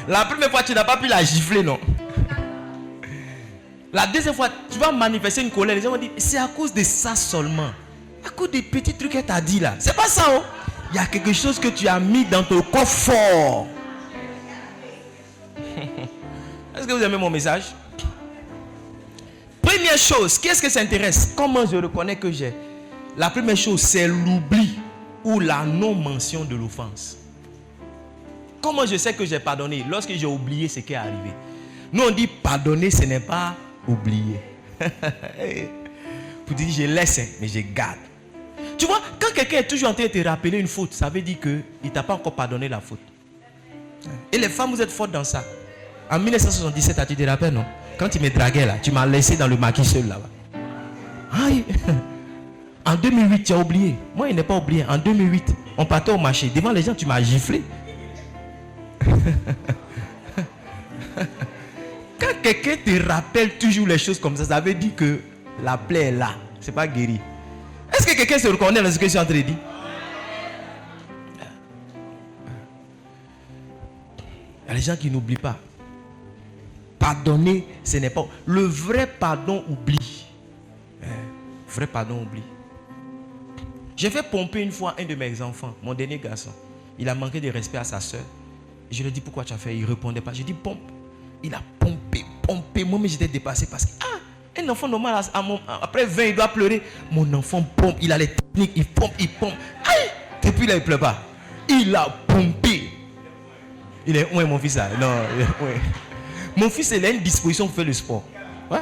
A: la première fois tu n'as pas pu la gifler, non? La deuxième fois, tu vas manifester une colère. Les gens vont dire, c'est à cause de ça seulement. À cause des petits trucs qu'elle t'a dit là. C'est pas ça, oh. Il y a quelque chose que tu as mis dans ton coffre. Est-ce que vous aimez mon message? Première chose, qu'est-ce que ça intéresse? Comment je reconnais que j'ai? La première chose, c'est l'oubli ou la non-mention de l'offense. Comment je sais que j'ai pardonné? Lorsque j'ai oublié ce qui est arrivé. Nous on dit pardonner, ce n'est pas oublier. Pour dire je laisse, mais je garde. Tu vois, quand quelqu'un est toujours en train de te rappeler une faute, ça veut dire qu'il ne t'a pas encore pardonné la faute. Et les femmes, vous êtes fortes dans ça. En 1977, tu te rappelles, non? Quand tu me draguais là, tu m'as laissé dans le maquis seul là-bas. Aïe. En 2008, tu as oublié. Moi, il n'est pas oublié. En 2008, on partait au marché. Devant les gens, tu m'as giflé. Quand quelqu'un te rappelle toujours les choses comme ça veut dire que la plaie est là. C'est pas guéri. Est-ce que quelqu'un se reconnaît dans ce que je suis en train de dire? Il y a les gens qui n'oublient pas. Pardonner, ce n'est pas... Le vrai pardon oublie. Vrai pardon oublie. J'ai fait pomper une fois un de mes enfants, mon dernier garçon. Il a manqué de respect à sa soeur. Je lui ai dit, pourquoi tu as fait? Il ne répondait pas. J'ai dit, pompe. Il a pompé. Moi-même, j'étais dépassé parce que, un enfant normal, après 20, il doit pleurer. Mon enfant pompe. Il a les techniques. Il pompe. Aïe! Et puis là, il ne pleure pas. Il a pompé. Il est, ouais, mon fils, là. Non, ouais. Mon fils, il a une disposition pour faire le sport. Ouais.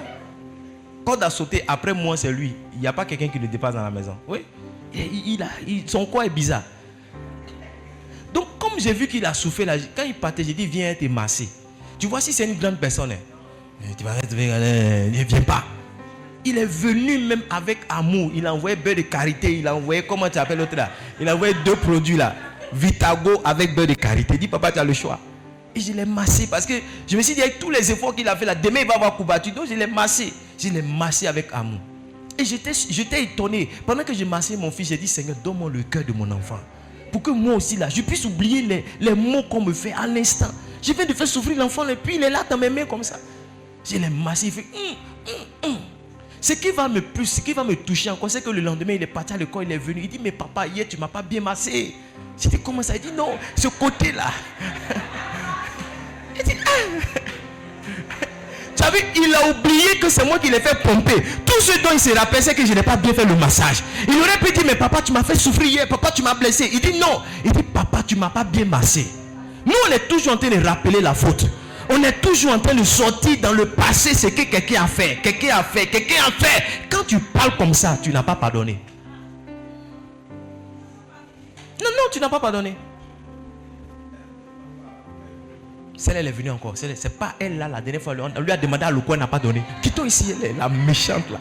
A: Quand il a sauté, après moi, c'est lui. Il n'y a pas quelqu'un qui le dépasse dans la maison. Oui. Son corps est bizarre. Donc, comme j'ai vu qu'il a souffert, là, quand il partait, j'ai dit, viens te masser. Tu vois, si c'est une grande personne, tu vas ne viens pas. Il est venu même avec amour. Il a envoyé beurre de karité. Il a envoyé, comment tu appelles l'autre là? Il a envoyé 2 produits là. Vitago avec beurre de karité. Il dit, papa, tu as le choix. Et je l'ai massé parce que je me suis dit, avec tous les efforts qu'il a fait là, demain il va avoir combattu. Donc je l'ai massé. Je l'ai massé avec amour. Et j'étais étonné. Pendant que je massais mon fils, j'ai dit, Seigneur, donne-moi le cœur de mon enfant. Pour que moi aussi là, je puisse oublier les mots qu'on me fait à l'instant. Je viens de faire souffrir l'enfant et puis il est là dans mes mains comme ça. Je l'ai massé. Il fait Ce qui va me toucher encore, c'est que le lendemain, il est parti à l'école, il est venu. Il dit, mais papa, hier, tu ne m'as pas bien massé. J'ai dit, comment ça? Il dit, non, ce côté-là. Il dit, tu as vu, il a oublié que c'est moi qui l'ai fait pomper. Tout ce dont il se rappelle, c'est que je n'ai pas bien fait le massage. Il aurait pu dire, mais papa, tu m'as fait souffrir hier, papa, tu m'as blessé. Il dit, non. Il dit, papa, tu ne m'as pas bien massé. Nous, on est toujours en train de rappeler la faute. On est toujours en train de sortir dans le passé ce que quelqu'un a fait. Quand tu parles comme ça, tu n'as pas pardonné. Non, tu n'as pas pardonné. Celle-là, elle est venue encore. C'est pas elle là, la dernière fois. On lui a demandé à l'eau, elle n'a pas donné. Quittons ici, elle est la méchante là.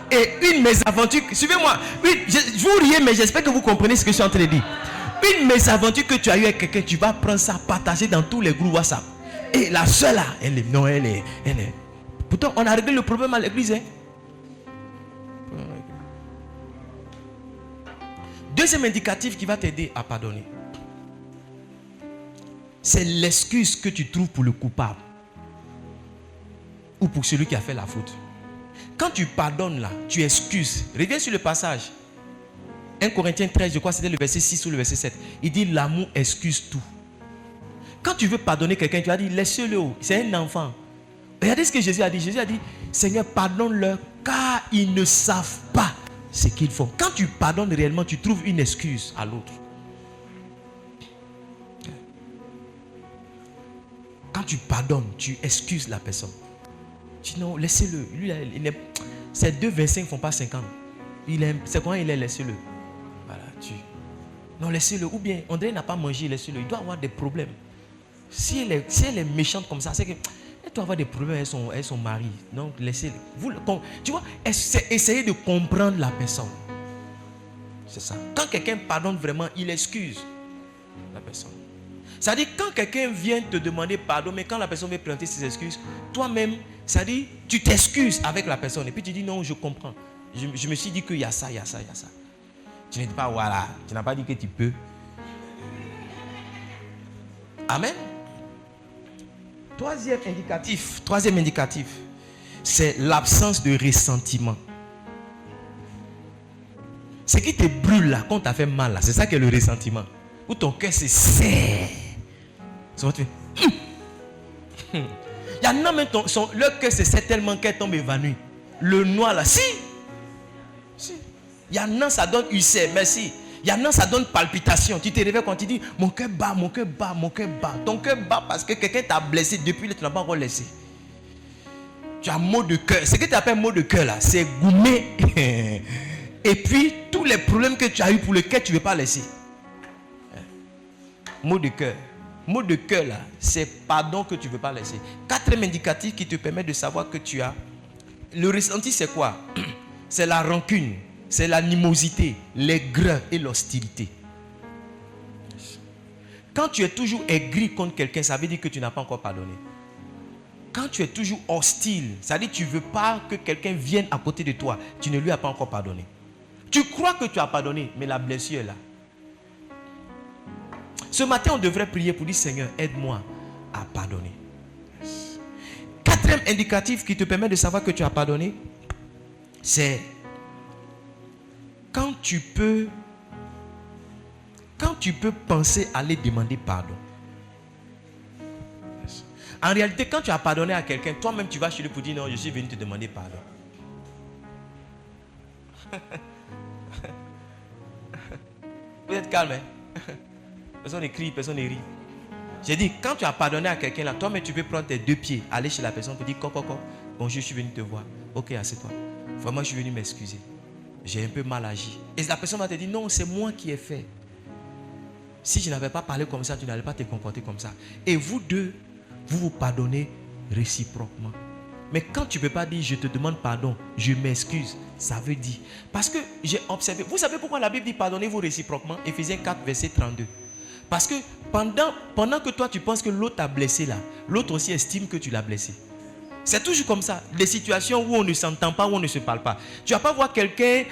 A: Et une mésaventure, suivez-moi. Vous riez, mais j'espère que vous comprenez ce que je suis en train de dire. Une mésaventure que tu as eu avec quelqu'un, tu vas prendre ça, partager dans tous les groupes WhatsApp. Et la seule là, elle est. Pourtant, on a réglé le problème à l'église. Deuxième indicatif qui va t'aider à pardonner, c'est l'excuse que tu trouves pour le coupable ou pour celui qui a fait la faute. Quand tu pardonnes là, tu excuses. Reviens sur le passage. 1 Corinthiens 13, je crois c'était le verset 6 ou le verset 7. Il dit l'amour excuse tout. Quand tu veux pardonner quelqu'un, tu as dit laissez-le. C'est un enfant. Regardez ce que Jésus a dit. Jésus a dit, Seigneur, pardonne-leur car ils ne savent pas ce qu'ils font. Quand tu pardonnes réellement, tu trouves une excuse à l'autre. Quand tu pardonnes, tu excuses la personne. Tu dis non, laissez-le. Lui, ces 2,25 ne font pas 50. C'est quand il est, laissez-le. Voilà, non, laissez-le. Ou bien, André n'a pas mangé, laissez-le. Il doit avoir des problèmes. Si elle est méchante comme ça, c'est qu'elle doit avoir des problèmes avec son mari. Donc, laissez-le. Tu vois, essayez de comprendre la personne. C'est ça. Quand quelqu'un pardonne vraiment, il excuse la personne. C'est-à-dire, quand quelqu'un vient te demander pardon, mais quand la personne veut présenter ses excuses, toi-même, c'est-à-dire, tu t'excuses avec la personne. Et puis tu dis non, je comprends. Je me suis dit qu'il y a ça, il y a ça, il y a ça. Tu n'es pas, voilà, tu n'as pas dit que tu peux. Amen. Troisième indicatif, c'est l'absence de ressentiment. Ce qui te brûle là, quand tu as fait mal là, c'est ça qui est le ressentiment. Où ton cœur se serre. Il y en a même, leur cœur se serre tellement qu'elle tombe évanouie. Le noir là, si. Il y en a, ça donne ulcère, merci. Il y en a, ça donne palpitation. Tu te réveilles quand tu dis mon cœur bat, mon cœur bat, mon cœur bat. Ton cœur bat parce que quelqu'un t'a blessé depuis, tu n'as pas encore laissé. Tu as mot de cœur. Ce que tu appelles mot de cœur là, c'est gourmet. Et puis, tous les problèmes que tu as eu pour lesquels tu ne veux pas laisser. Mot de cœur. Mot de cœur là, c'est pardon que tu ne veux pas laisser. Quatrième indicatif qui te permet de savoir que tu as. Le ressenti, c'est quoi? C'est la rancune. C'est l'animosité, l'aigreur et l'hostilité. Quand tu es toujours aigri contre quelqu'un, ça veut dire que tu n'as pas encore pardonné. Quand tu es toujours hostile, ça veut dire que tu ne veux pas que quelqu'un vienne à côté de toi. Tu ne lui as pas encore pardonné. Tu crois que tu as pardonné, mais la blessure est là. Ce matin, on devrait prier pour dire Seigneur, aide-moi à pardonner. Quatrième indicatif qui te permet de savoir que tu as pardonné, c'est quand tu peux penser aller demander pardon? En réalité, quand tu as pardonné à quelqu'un, toi-même tu vas chez lui pour dire non, je suis venu te demander pardon. Vous êtes calme, hein? Personne ne crie, personne ne rit. J'ai dit, quand tu as pardonné à quelqu'un là, toi-même tu peux prendre tes 2 pieds, aller chez la personne pour dire bonjour, je suis venu te voir. Ok, assieds-toi. Vraiment, je suis venu m'excuser. J'ai un peu mal agi. Et la personne va te dire non, c'est moi qui ai fait. Si je n'avais pas parlé comme ça, tu n'allais pas te comporter comme ça. Et vous deux, vous vous pardonnez réciproquement. Mais quand tu ne peux pas dire je te demande pardon, je m'excuse, ça veut dire. Parce que j'ai observé. Vous savez pourquoi la Bible dit pardonnez-vous réciproquement? Éphésiens 4, verset 32. Parce que pendant que toi tu penses que l'autre t'a blessé là, l'autre aussi estime que tu l'as blessé. C'est toujours comme ça. Des situations où on ne s'entend pas, où on ne se parle pas. Tu ne vas pas voir quelqu'un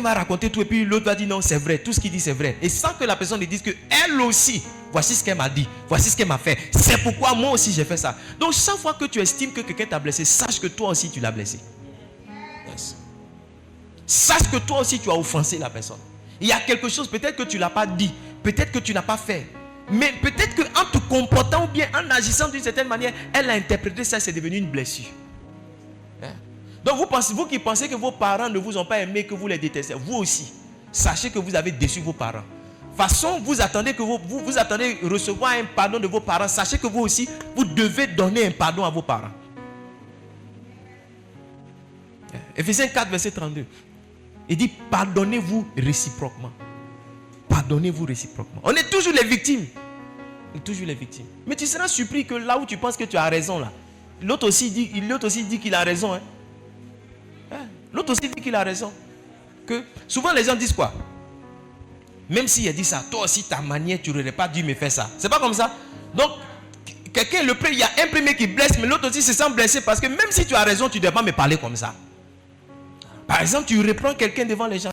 A: va raconter tout et puis l'autre va dire non, c'est vrai. Tout ce qu'il dit, c'est vrai. Et sans que la personne ne dise que elle aussi, voici ce qu'elle m'a dit, voici ce qu'elle m'a fait. C'est pourquoi moi aussi j'ai fait ça. Donc chaque fois que tu estimes que quelqu'un t'a blessé, sache que toi aussi tu l'as blessé. Yes. Sache que toi aussi tu as offensé la personne. Il y a quelque chose, peut-être que tu ne l'as pas dit, peut-être que tu n'as pas fait. Mais peut-être qu'en te comportant ou bien en agissant d'une certaine manière, elle a interprété ça, c'est devenu une blessure. Donc vous qui pensez que vos parents ne vous ont pas aimé, que vous les détestez, vous aussi, sachez que vous avez déçu vos parents. De toute façon, vous attendez que vous attendez recevoir un pardon de vos parents. Sachez que vous aussi, vous devez donner un pardon à vos parents. Éphésiens 4, verset 32. Il dit pardonnez-vous réciproquement. Pardonnez-vous réciproquement. On est toujours les victimes. On est toujours les victimes. Mais tu seras surpris que là où tu penses que tu as raison, là, l'autre aussi dit qu'il a raison. Hein? L'autre aussi dit qu'il a raison. Que souvent les gens disent quoi? Même s'il a dit ça, toi aussi ta manière, tu n'aurais pas dû me faire ça. C'est pas comme ça. Donc, quelqu'un, il y a un premier qui blesse, mais l'autre aussi se sent blessé parce que même si tu as raison, tu ne dois pas me parler comme ça. Par exemple, tu reprends quelqu'un devant les gens.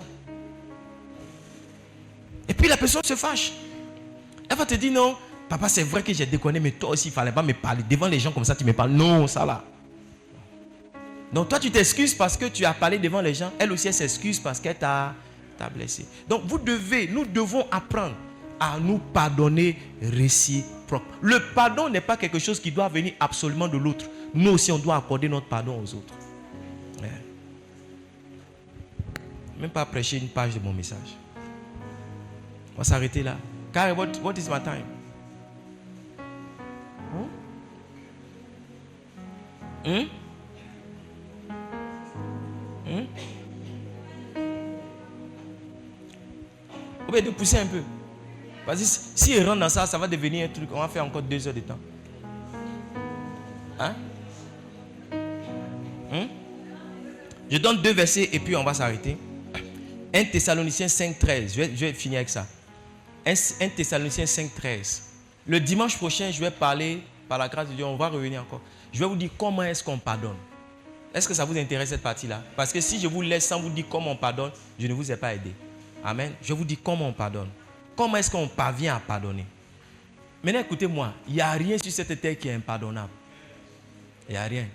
A: Et puis la personne se fâche. Elle va te dire non, papa, c'est vrai que j'ai déconné, mais toi aussi, il ne fallait pas me parler. Devant les gens comme ça, tu me parles. Non, ça là. Donc toi, tu t'excuses parce que tu as parlé devant les gens. Elle aussi, elle s'excuse parce qu'elle t'a blessé. Donc nous devons apprendre à nous pardonner réciproquement. Le pardon n'est pas quelque chose qui doit venir absolument de l'autre. Nous aussi, on doit accorder notre pardon aux autres. Ouais. Même pas prêcher une page de mon message. On va s'arrêter là. Carrie, what is my time? On va de pousser un peu. Vas-y, si il rentre dans ça, ça va devenir un truc. On va faire encore 2 heures de temps. Je donne 2 versets et puis on va s'arrêter. 1 Thessaloniciens 5.13. Je vais finir avec ça. 1 Thessaloniciens 5.13. Le dimanche prochain, je vais parler, par la grâce de Dieu, on va revenir encore. Je vais vous dire comment est-ce qu'on pardonne. Est-ce que ça vous intéresse cette partie-là? Parce que si je vous laisse sans vous dire comment on pardonne, je ne vous ai pas aidé. Amen. Je vous dis comment on pardonne. Comment est-ce qu'on parvient à pardonner? Maintenant, écoutez-moi. Il n'y a rien sur cette terre qui est impardonnable. Il n'y a rien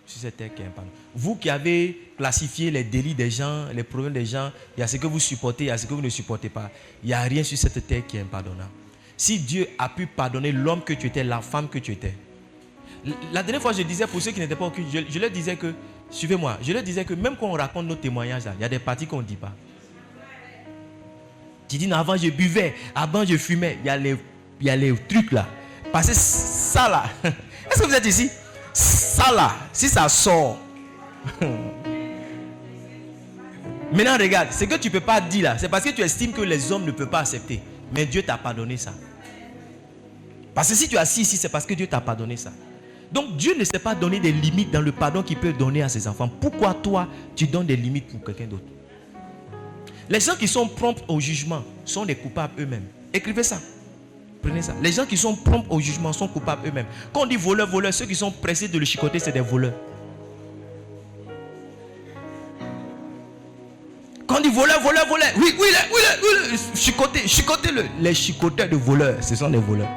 A: sur cette terre qui est impardonnable. Vous qui avez classifié les délits des gens, les problèmes des gens, il y a ce que vous supportez, il y a ce que vous ne supportez pas. Il n'y a rien sur cette terre qui est impardonnable. Si Dieu a pu pardonner l'homme que tu étais, la femme que tu étais. La dernière fois, je disais pour ceux qui n'étaient pas au culte, je leur disais que, suivez-moi, je leur disais que même quand on raconte nos témoignages, là, il y a des parties qu'on ne dit pas. Tu dis, non, avant je buvais, avant je fumais, il y a les trucs là. Parce que ça là, est-ce que vous êtes ici? Ça là, si ça sort. Maintenant regarde, ce que tu ne peux pas dire là, c'est parce que tu estimes que les hommes ne peuvent pas accepter. Mais Dieu t'a pardonné ça. Parce que si tu es assis ici, c'est parce que Dieu t'a pardonné ça. Donc Dieu ne s'est pas donné des limites dans le pardon qu'il peut donner à ses enfants. Pourquoi toi, tu donnes des limites pour quelqu'un d'autre? Les gens qui sont prompts au jugement sont des coupables eux-mêmes. Écrivez ça. Prenez ça. Les gens qui sont prompts au jugement sont coupables eux-mêmes. Quand on dit voleur, ceux qui sont pressés de le chicoter, c'est des voleurs. Quand on dit voleur, oui, chicotez-le. Les chicoteurs de voleurs, ce sont des voleurs.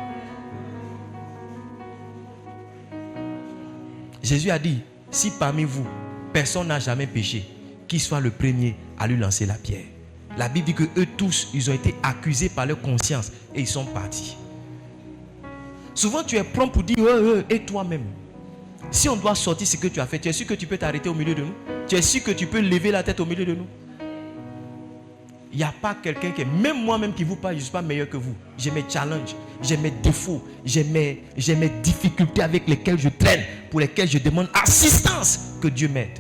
A: Jésus a dit, si parmi vous, personne n'a jamais péché, qu'il soit le premier à lui lancer la pierre. La Bible dit que eux tous, ils ont été accusés par leur conscience et ils sont partis. Souvent, tu es prompt pour dire et toi-même. Si on doit sortir ce que tu as fait, tu es sûr que tu peux t'arrêter au milieu de nous? Tu es sûr que tu peux lever la tête au milieu de nous? Il n'y a pas quelqu'un qui est... Même moi-même qui vous parle, je ne suis pas meilleur que vous. J'ai mes challenges, j'ai mes défauts, j'ai mes difficultés avec lesquelles je traîne, pour lesquelles je demande assistance, que Dieu m'aide.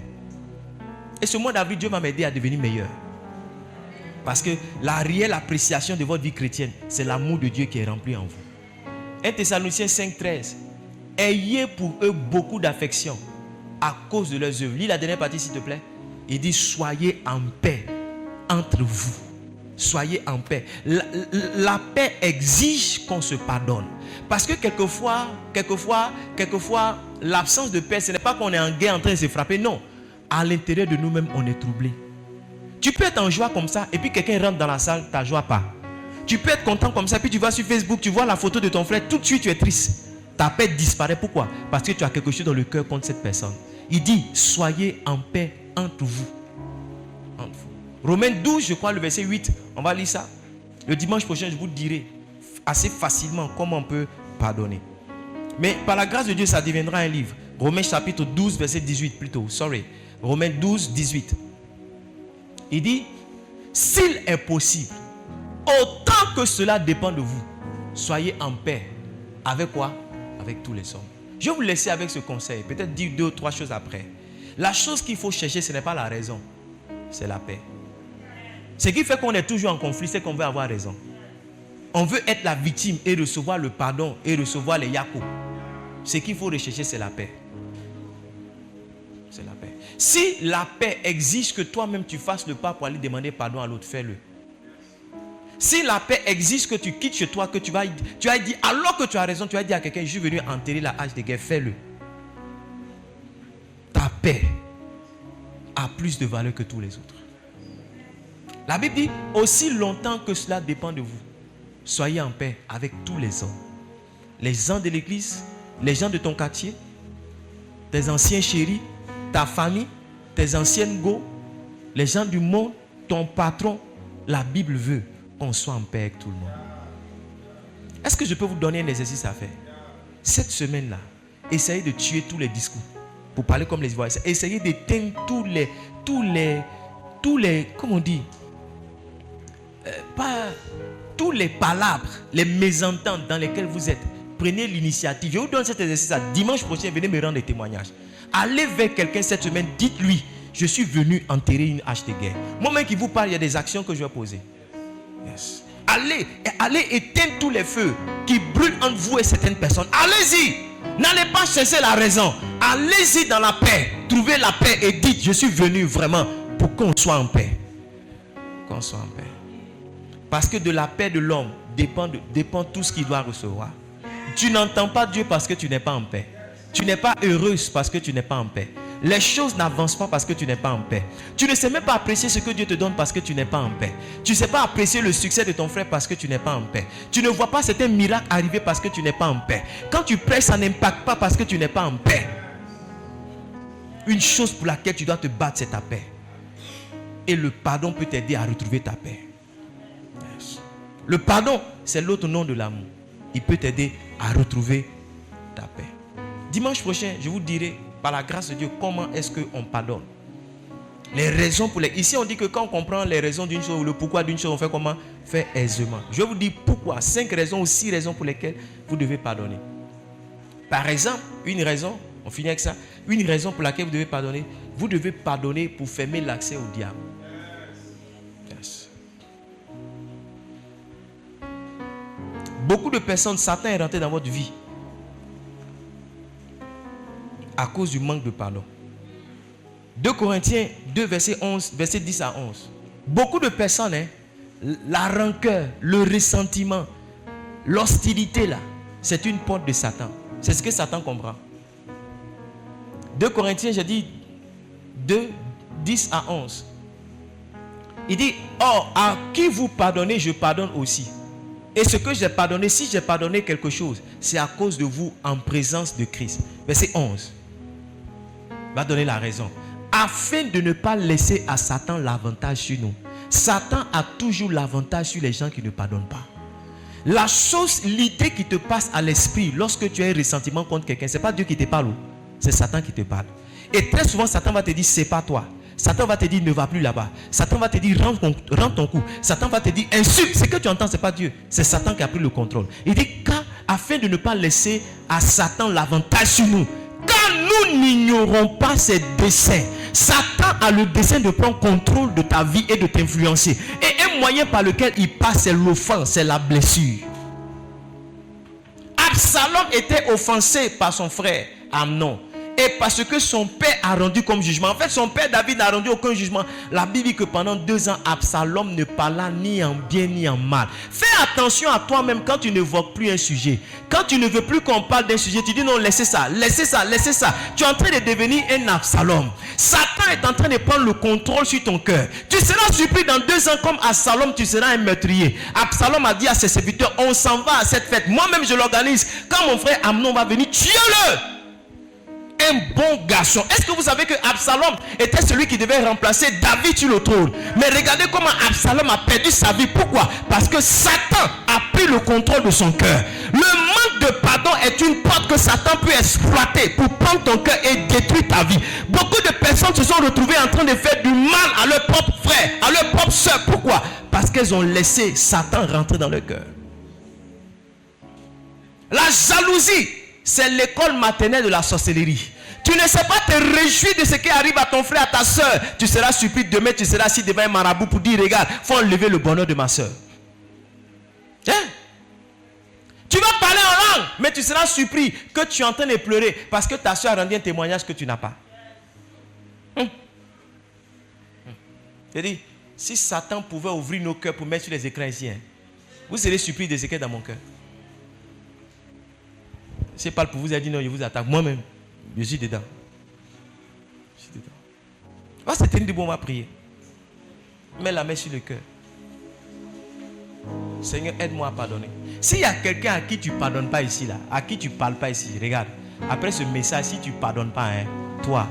A: Et ce mois d'avril, Dieu va m'aider à devenir meilleur. Parce que la réelle appréciation de votre vie chrétienne, c'est l'amour de Dieu qui est rempli en vous. 1 Thessaloniciens 5,13. Ayez pour eux beaucoup d'affection à cause de leurs œuvres. Lis la dernière partie s'il te plaît. Il dit soyez en paix entre vous. Soyez en paix. La paix exige qu'on se pardonne. Parce que quelquefois, l'absence de paix, ce n'est pas qu'on est en guerre en train de se frapper. Non. À l'intérieur de nous-mêmes, on est troublé. Tu peux être en joie comme ça et puis quelqu'un rentre dans la salle, ta joie part. Tu peux être content comme ça, puis tu vas sur Facebook, tu vois la photo de ton frère, tout de suite tu es triste. Ta paix disparaît. Pourquoi? Parce que tu as quelque chose dans le cœur contre cette personne. Il dit, soyez en paix entre vous. Entre vous. Romains 12, je crois, le verset 8. On va lire ça. Le dimanche prochain, je vous dirai assez facilement comment on peut pardonner. Mais par la grâce de Dieu, ça deviendra un livre. Romains chapitre 12, verset 18 plutôt. Romains 12, 18. Il dit, s'il est possible, autant que cela dépend de vous, soyez en paix. Avec quoi? Avec tous les hommes. Je vais vous laisser avec ce conseil. Peut-être dire 2 ou 3 choses après. La chose qu'il faut chercher, ce n'est pas la raison. C'est la paix. Ce qui fait qu'on est toujours en conflit, c'est qu'on veut avoir raison. On veut être la victime et recevoir le pardon et recevoir les yakos. Ce qu'il faut rechercher, c'est la paix. C'est la paix. Si la paix exige que toi-même tu fasses le pas pour aller demander pardon à l'autre, fais-le. Si la paix exige que tu quittes chez toi, que tu vas dire, alors que tu as raison, tu vas dire à quelqu'un, je suis venu enterrer la hache de guerre, fais-le. Ta paix a plus de valeur que tous les autres. La Bible dit, aussi longtemps que cela dépend de vous, soyez en paix avec tous les hommes. Les gens de l'église, les gens de ton quartier, tes anciens chéris, ta famille, tes anciennes go, les gens du monde, ton patron. La Bible veut qu'on soit en paix avec tout le monde. Est-ce que je peux vous donner un exercice à faire? Cette semaine-là, essayez de tuer tous les discours. Pour parler comme les Ivoiriens. Essayez d'éteindre tous les, comment on dit, tous les palabres, les mésententes dans lesquelles vous êtes. Prenez l'initiative. Je vous donne cet exercice à dimanche prochain. Venez me rendre des témoignages. Allez vers quelqu'un cette semaine. Dites-lui, je suis venu enterrer une hache de guerre. Moi-même qui vous parle, il y a des actions que je vais poser. Yes. Allez éteindre tous les feux qui brûlent entre vous et certaines personnes. Allez-y. N'allez pas chercher la raison. Allez-y dans la paix. Trouvez la paix et dites, je suis venu vraiment pour qu'on soit en paix. Qu'on soit en paix. Parce que de la paix de l'homme dépend tout ce qu'il doit recevoir. Tu n'entends pas Dieu parce que tu n'es pas en paix. Tu n'es pas heureuse parce que tu n'es pas en paix. Les choses n'avancent pas parce que tu n'es pas en paix. Tu ne sais même pas apprécier ce que Dieu te donne parce que tu n'es pas en paix. Tu ne sais pas apprécier le succès de ton frère parce que tu n'es pas en paix. Tu ne vois pas certains miracles arriver parce que tu n'es pas en paix. Quand tu prêches, ça n'impacte pas parce que tu n'es pas en paix. Une chose pour laquelle tu dois te battre, c'est ta paix. Et le pardon peut t'aider à retrouver ta paix. Yes. Le pardon, c'est l'autre nom de l'amour. Il peut t'aider à retrouver ta paix. Dimanche prochain, je vous dirai, par la grâce de Dieu, comment est-ce qu'on pardonne. Les raisons pour lesquelles... Ici, on dit que quand on comprend les raisons d'une chose ou le pourquoi d'une chose, on fait comment? Fait aisément. Je vais vous dire pourquoi. 5 raisons ou 6 raisons pour lesquelles vous devez pardonner. Par exemple, une raison, on finit avec ça. Une raison pour laquelle vous devez pardonner pour fermer l'accès au diable. Yes. Beaucoup de personnes, Satan est rentré dans votre vie à cause du manque de pardon. 2 Corinthiens 2, verset 10 à 11. Beaucoup de personnes, la rancœur, le ressentiment, l'hostilité là, c'est une porte de Satan. C'est ce que Satan comprend. 2 Corinthiens, j'ai dit 2, 10 à 11. Il dit, or, à qui vous pardonnez, je pardonne aussi. Et ce que j'ai pardonné, si j'ai pardonné quelque chose, c'est à cause de vous en présence de Christ. Verset 11. Va donner la raison. Afin de ne pas laisser à Satan l'avantage sur nous. Satan a toujours l'avantage sur les gens qui ne pardonnent pas. L'idée qui te passe à l'esprit lorsque tu as un ressentiment contre quelqu'un, ce n'est pas Dieu qui te parle, c'est Satan qui te parle. Et très souvent, Satan va te dire, c'est pas toi. Satan va te dire, ne va plus là-bas. Satan va te dire, rends ton coup. Satan va te dire, insulte. Ce que tu entends, ce n'est pas Dieu. C'est Satan qui a pris le contrôle. Il dit, afin de ne pas laisser à Satan l'avantage sur nous, quand nous n'ignorons pas ses desseins, Satan a le dessein de prendre contrôle de ta vie et de t'influencer. Et un moyen par lequel il passe, c'est l'offense, c'est la blessure. Absalom était offensé par son frère Amnon. Et parce que son père a rendu comme jugement. En fait, son père David n'a rendu aucun jugement. La Bible dit que pendant 2 ans, Absalom ne parla ni en bien ni en mal. Fais attention à toi-même quand tu n'évoques plus un sujet. Quand tu ne veux plus qu'on parle d'un sujet, tu dis non, laissez ça, laissez ça, laissez ça. Tu es en train de devenir un Absalom. Satan est en train de prendre le contrôle sur ton cœur. Tu seras surpris dans 2 ans comme Absalom, tu seras un meurtrier. Absalom a dit à ses serviteurs, on s'en va à cette fête. Moi-même, je l'organise. Quand mon frère Amnon va venir, tuez-le. Un bon garçon. Est-ce que vous savez que Absalom était celui qui devait remplacer David sur le trône? Mais regardez comment Absalom a perdu sa vie. Pourquoi? Parce que Satan a pris le contrôle de son cœur. Le manque de pardon est une porte que Satan peut exploiter pour prendre ton cœur et détruire ta vie. Beaucoup de personnes se sont retrouvées en train de faire du mal à leur propre frère, à leur propre soeur. Pourquoi? Parce qu'elles ont laissé Satan rentrer dans leur cœur. La jalousie, c'est l'école maternelle de la sorcellerie. Tu ne sais pas te réjouir de ce qui arrive à ton frère, à ta soeur. Tu seras surpris demain, tu seras assis devant un marabout pour dire, regarde, il faut enlever le bonheur de ma soeur. Hein? Tu vas parler en langue, mais tu seras surpris que tu es en train de pleurer parce que ta soeur a rendu un témoignage que tu n'as pas. Je dis, si Satan pouvait ouvrir nos cœurs pour mettre sur les écrans ici, vous serez surpris de ce qu'il y a dans mon cœur. Je parle pour vous, il a dit non, je vous attaque. Moi-même, je suis dedans. Va se tenir debout, on va prier. Mets la main sur le cœur. Seigneur, aide-moi à pardonner. S'il y a quelqu'un à qui tu ne pardonnes pas ici, là, à qui tu ne parles pas ici, regarde. Après ce message, si tu ne pardonnes pas, toi,